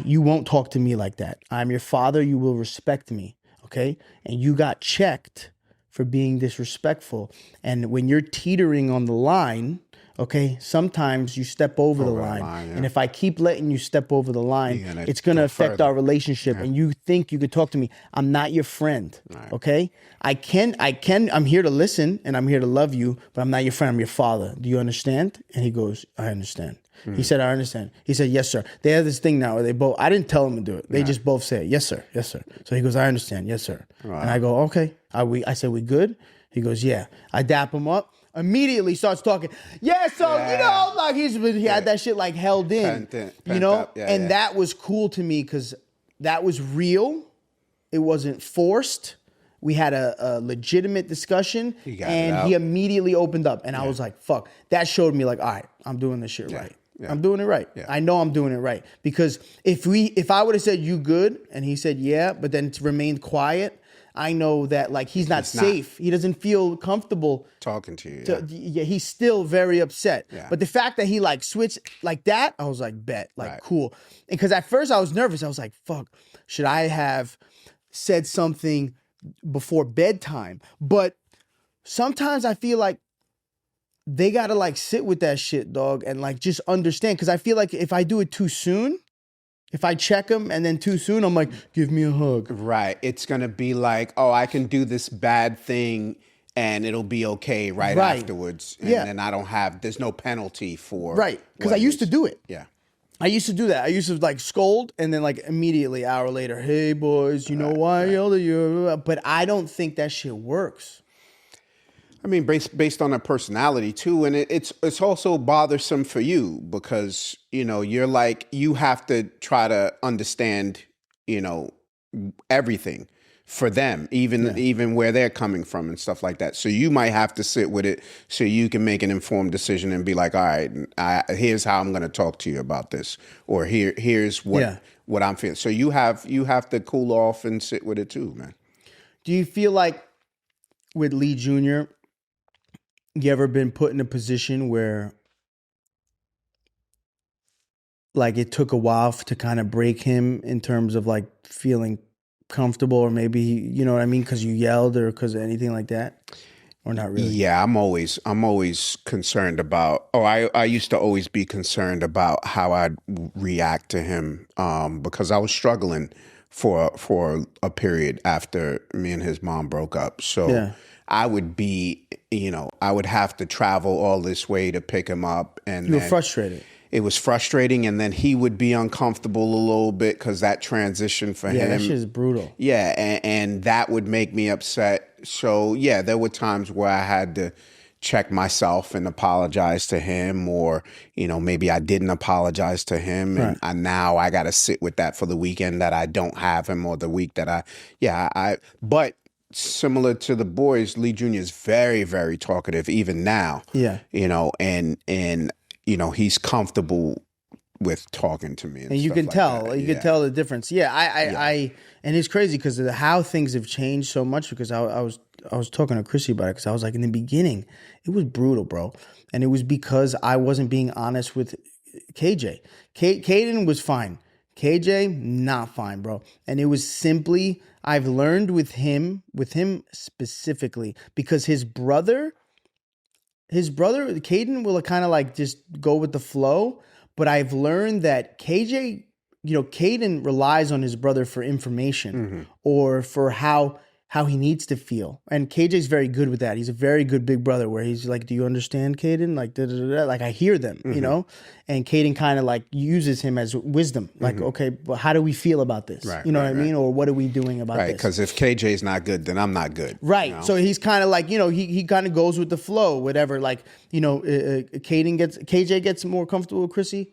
You won't talk to me like that. I'm your father, you will respect me, okay? And you got checked for being disrespectful, and when you're teetering on the line, okay, sometimes you step over the line. Yeah. And if I keep letting you step over the line, it's going to affect our relationship. Yeah. And you think you could talk to me. I'm not your friend, okay? I'm here to listen and I'm here to love you, but I'm not your friend. I'm your father. Do you understand? And he goes, I understand. He said, I understand. He said, yes, sir. They have this thing now where I didn't tell them to do it. They just both say, yes, sir. Yes, sir. So he goes, I understand. Yes, sir. Wow. And I go, okay. I said, we good? He goes, yeah. I dap him up. Immediately starts talking. Yeah, so like he had that shit like held in, and that was cool to me because that was real. It wasn't forced. We had a legitimate discussion, and he immediately opened up, and I was like, "Fuck!" That showed me like, all right, I'm doing this shit right. Yeah. I'm doing it right. Yeah. I know I'm doing it right because if I would have said you good, and he said yeah, but then remained quiet. I know that like he's not safe. He doesn't feel comfortable talking to you. Yeah, he's still very upset. Yeah. But the fact that he like switched like that, I was like, bet, like cool. And because at first I was nervous. I was like, fuck, should I have said something before bedtime? But sometimes I feel like they gotta like sit with that shit, dog, and like just understand. Because I feel like if I do it too soon. If I check him and then too soon, I'm like, give me a hug. Right. It's going to be like, oh, I can do this bad thing and it'll be okay right afterwards. And then there's no penalty for. Right. Because I used to do it. Yeah. I used to do that. I used to like scold and then like immediately hour later, hey boys, you know why I yelled at you? But I don't think that shit works. I mean, based on her personality too, and it's also bothersome for you because you're like you have to try to understand everything for them, even where they're coming from and stuff like that. So you might have to sit with it so you can make an informed decision and be like, all right, here's how I'm going to talk to you about this, or here's what I'm feeling. So you have to cool off and sit with it too, man. Do you feel like with Lee Jr., you ever been put in a position where like it took a while to kind of break him in terms of like feeling comfortable or maybe, you know what I mean? Because you yelled or because of anything like that? Or not really? Yeah, I'm always concerned about, I used to always be concerned about how I'd react to him because I was struggling for a period after me and his mom broke up. So I would be, I would have to travel all this way to pick him up. And you were frustrated. It was frustrating. And then he would be uncomfortable a little bit because that transition for him. Yeah, that shit is brutal. Yeah, and that would make me upset. So, yeah, there were times where I had to check myself and apologize to him or, maybe I didn't apologize to him. And now I got to sit with that for the weekend that I don't have him or the week that but similar to the boys, Lee Jr. is very, very talkative even now. Yeah. And he's comfortable with talking to me, and you stuff can like tell, that. you can tell the difference. Yeah, I and it's crazy because of how things have changed so much. Because I was talking to Chrissy about it because I was like, in the beginning, it was brutal, bro, and it was because I wasn't being honest with KJ. Caden was fine. KJ, not fine, bro. And it was simply, I've learned with him specifically, because his brother, Caden will kind of like just go with the flow. But I've learned that Caden relies on his brother for information or for how he needs to feel. And KJ's very good with that. He's a very good big brother where he's like, do you understand, Caden? Like, da, da, da, da. Like I hear them, and Caden kind of like uses him as wisdom. Like, okay, but how do we feel about this? Right, you know right, what I mean? Or what are we doing about this? Right, because if KJ's not good, then I'm not good. Right. So he's kind of like, he kind of goes with the flow, whatever. Like, KJ gets more comfortable with Chrissy.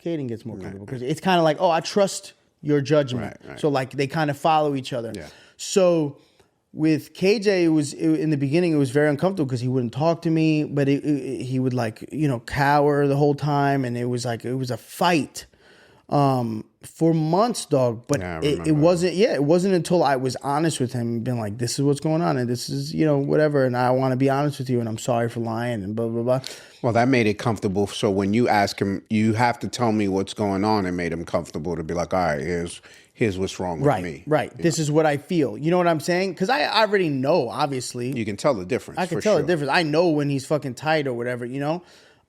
Caden gets more comfortable with Chrissy. It's kind of like, oh, I trust your judgment. Right. So like they kind of follow each other. Yeah. So with KJ, in the beginning, it was very uncomfortable because he wouldn't talk to me, but he would like, cower the whole time. And it was a fight for months, dog. But it wasn't until I was honest with him and been like, this is what's going on. And this is, whatever. And I want to be honest with you. And I'm sorry for lying and blah, blah, blah. Well, that made it comfortable. So when you ask him, you have to tell me what's going on. It made him comfortable to be like, all right, here's what's wrong with me. Right. This is what I feel. You know what I'm saying? Because I already know, obviously. You can tell the difference. I can tell the difference. I know when he's fucking tight or whatever,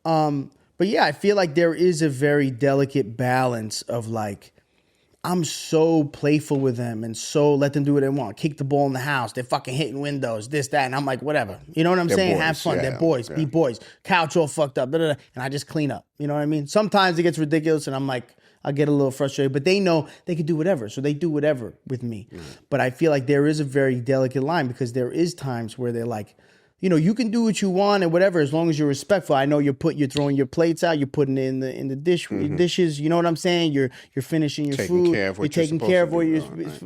But yeah, I feel like there is a very delicate balance of like, I'm so playful with them and so let them do what they want. Kick the ball in the house. They're fucking hitting windows, this, that. And I'm like, whatever. You know what I'm saying? Boys. Have fun. Yeah, They're boys. Be boys. Couch all fucked up. And I just clean up. You know what I mean? Sometimes it gets ridiculous and I'm like, I get a little frustrated. But they know they can do whatever. So they do whatever with me. But I feel like there is a very delicate line because there is times where they're like, you can do what you want and whatever as long as you're respectful. I know you're throwing your plates out, you're putting it in the dishes. You know what I'm saying? You're finishing your food. You're taking care of what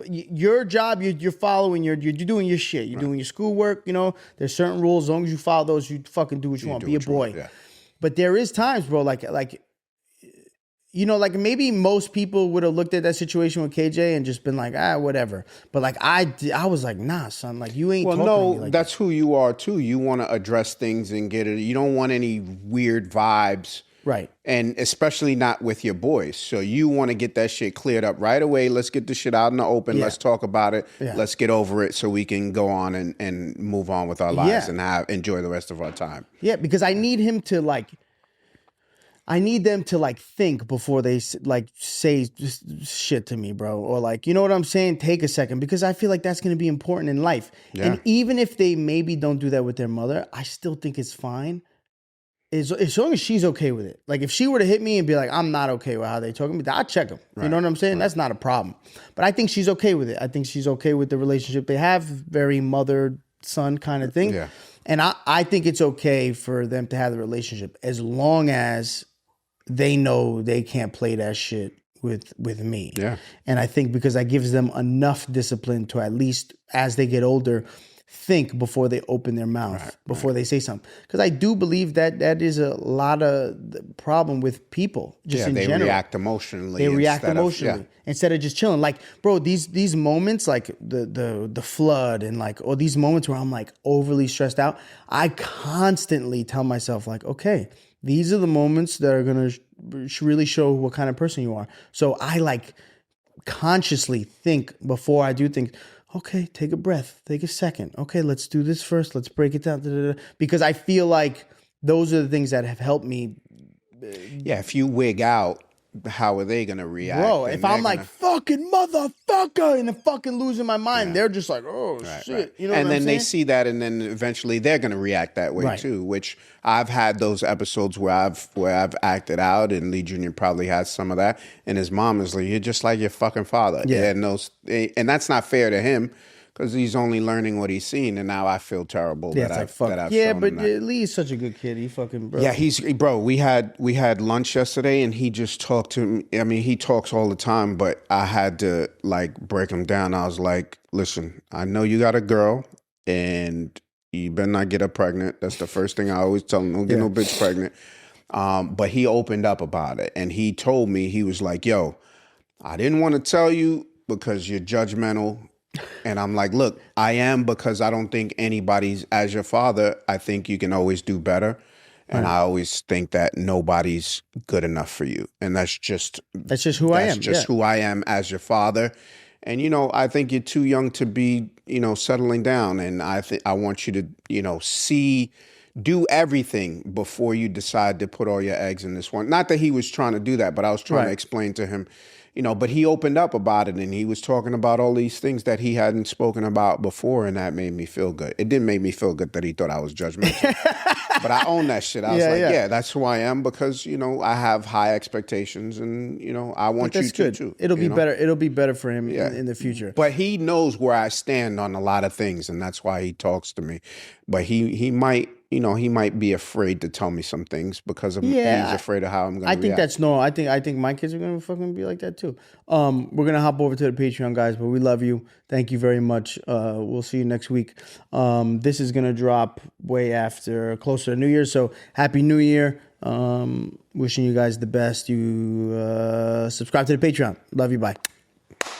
your job. You're following you're doing your shit. You're doing your schoolwork. There's certain rules. As long as you follow those, you fucking do what you want. Be a boy. Yeah. But there is times, bro. Like maybe most people would have looked at that situation with KJ and just been like, whatever. But like I was like, nah, son, like you ain't. Well, no, like that's who you are too. You want to address things and get it. You don't want any weird vibes, right? And especially not with your boys. So you want to get that shit cleared up right away. Let's get the shit out in the open. Yeah. Let's talk about it. Yeah. Let's get over it so we can go on and move on with our lives and enjoy the rest of our time. Yeah, because I need him to like. I need them to like think before they like say shit to me, bro. Or like, you know what I'm saying? Take a second because I feel like that's going to be important in life. Yeah. And even if they maybe don't do that with their mother, I still think it's fine. As long as she's okay with it. Like if she were to hit me and be like, I'm not okay with how they talk to me, I'll check them. Right. You know what I'm saying? Right. That's not a problem. But I think she's okay with it. I think she's okay with the relationship they have. Very mother-son kind of thing. Yeah. And I think it's okay for them to have the relationship as long as they know they can't play that shit with me. Yeah. And I think because that gives them enough discipline to at least, as they get older, think before they open their mouth, before they say something. Because I do believe that is a lot of the problem with people just in general. They react emotionally. Instead of just chilling. Like, bro, these moments, like the flood and like, or these moments where I'm like overly stressed out, I constantly tell myself like, okay, these are the moments that are going to really show what kind of person you are. So I like consciously think before I do things, okay, take a breath, take a second. Okay, let's do this first. Let's break it down. Because I feel like those are the things that have helped me. Yeah, if you wig out, how are they going to react? Bro, if I'm like, fucking motherfucker, and then fucking losing my mind, they're just like, oh, shit. Right. You know and what then I'm they see that, and then eventually they're going to react that way too, which I've had those episodes where I've acted out, and Lee Jr. probably has some of that, and his mom is like, you're just like your fucking father. Yeah. And that's not fair to him, because he's only learning what he's seen, and now I feel terrible Yeah, that it's like, fuck. I've Yeah, shown but him that. Lee's such a good kid. He fucking, bro. Yeah, bro. We had lunch yesterday, and he just talked to me. I mean, he talks all the time, but I had to like break him down. I was like, listen, I know you got a girl, and you better not get her pregnant. That's the first thing I always tell him. Don't get no bitch pregnant. But he opened up about it, and he told me, he was like, yo, I didn't want to tell you because you're judgmental. And I'm like, look, I am, because I don't think anybody's, as your father, I think you can always do better. And I always think that nobody's good enough for you. And that's just who I am. That's just who I am as your father. And, I think you're too young to be, settling down. And I want you to, do everything before you decide to put all your eggs in this one. Not that he was trying to do that, but I was trying to explain to him, but he opened up about it, and he was talking about all these things that he hadn't spoken about before, and that made me feel good. It didn't make me feel good that he thought I was judgmental. But I own that shit. I was yeah, that's who I am, because, I have high expectations, and, I want you to too. It'll be better. It'll be better for him in the future. But he knows where I stand on a lot of things, and that's why he talks to me. But he might, he might be afraid to tell me some things because he's afraid of how I'm going to react. I think that's normal. I think my kids are going to fucking be like that too. We're going to hop over to the Patreon, guys, but we love you. Thank you very much. We'll see you next week. This is going to drop way after, closer to New Year. So Happy New Year. Wishing you guys the best. You subscribe to the Patreon. Love you. Bye.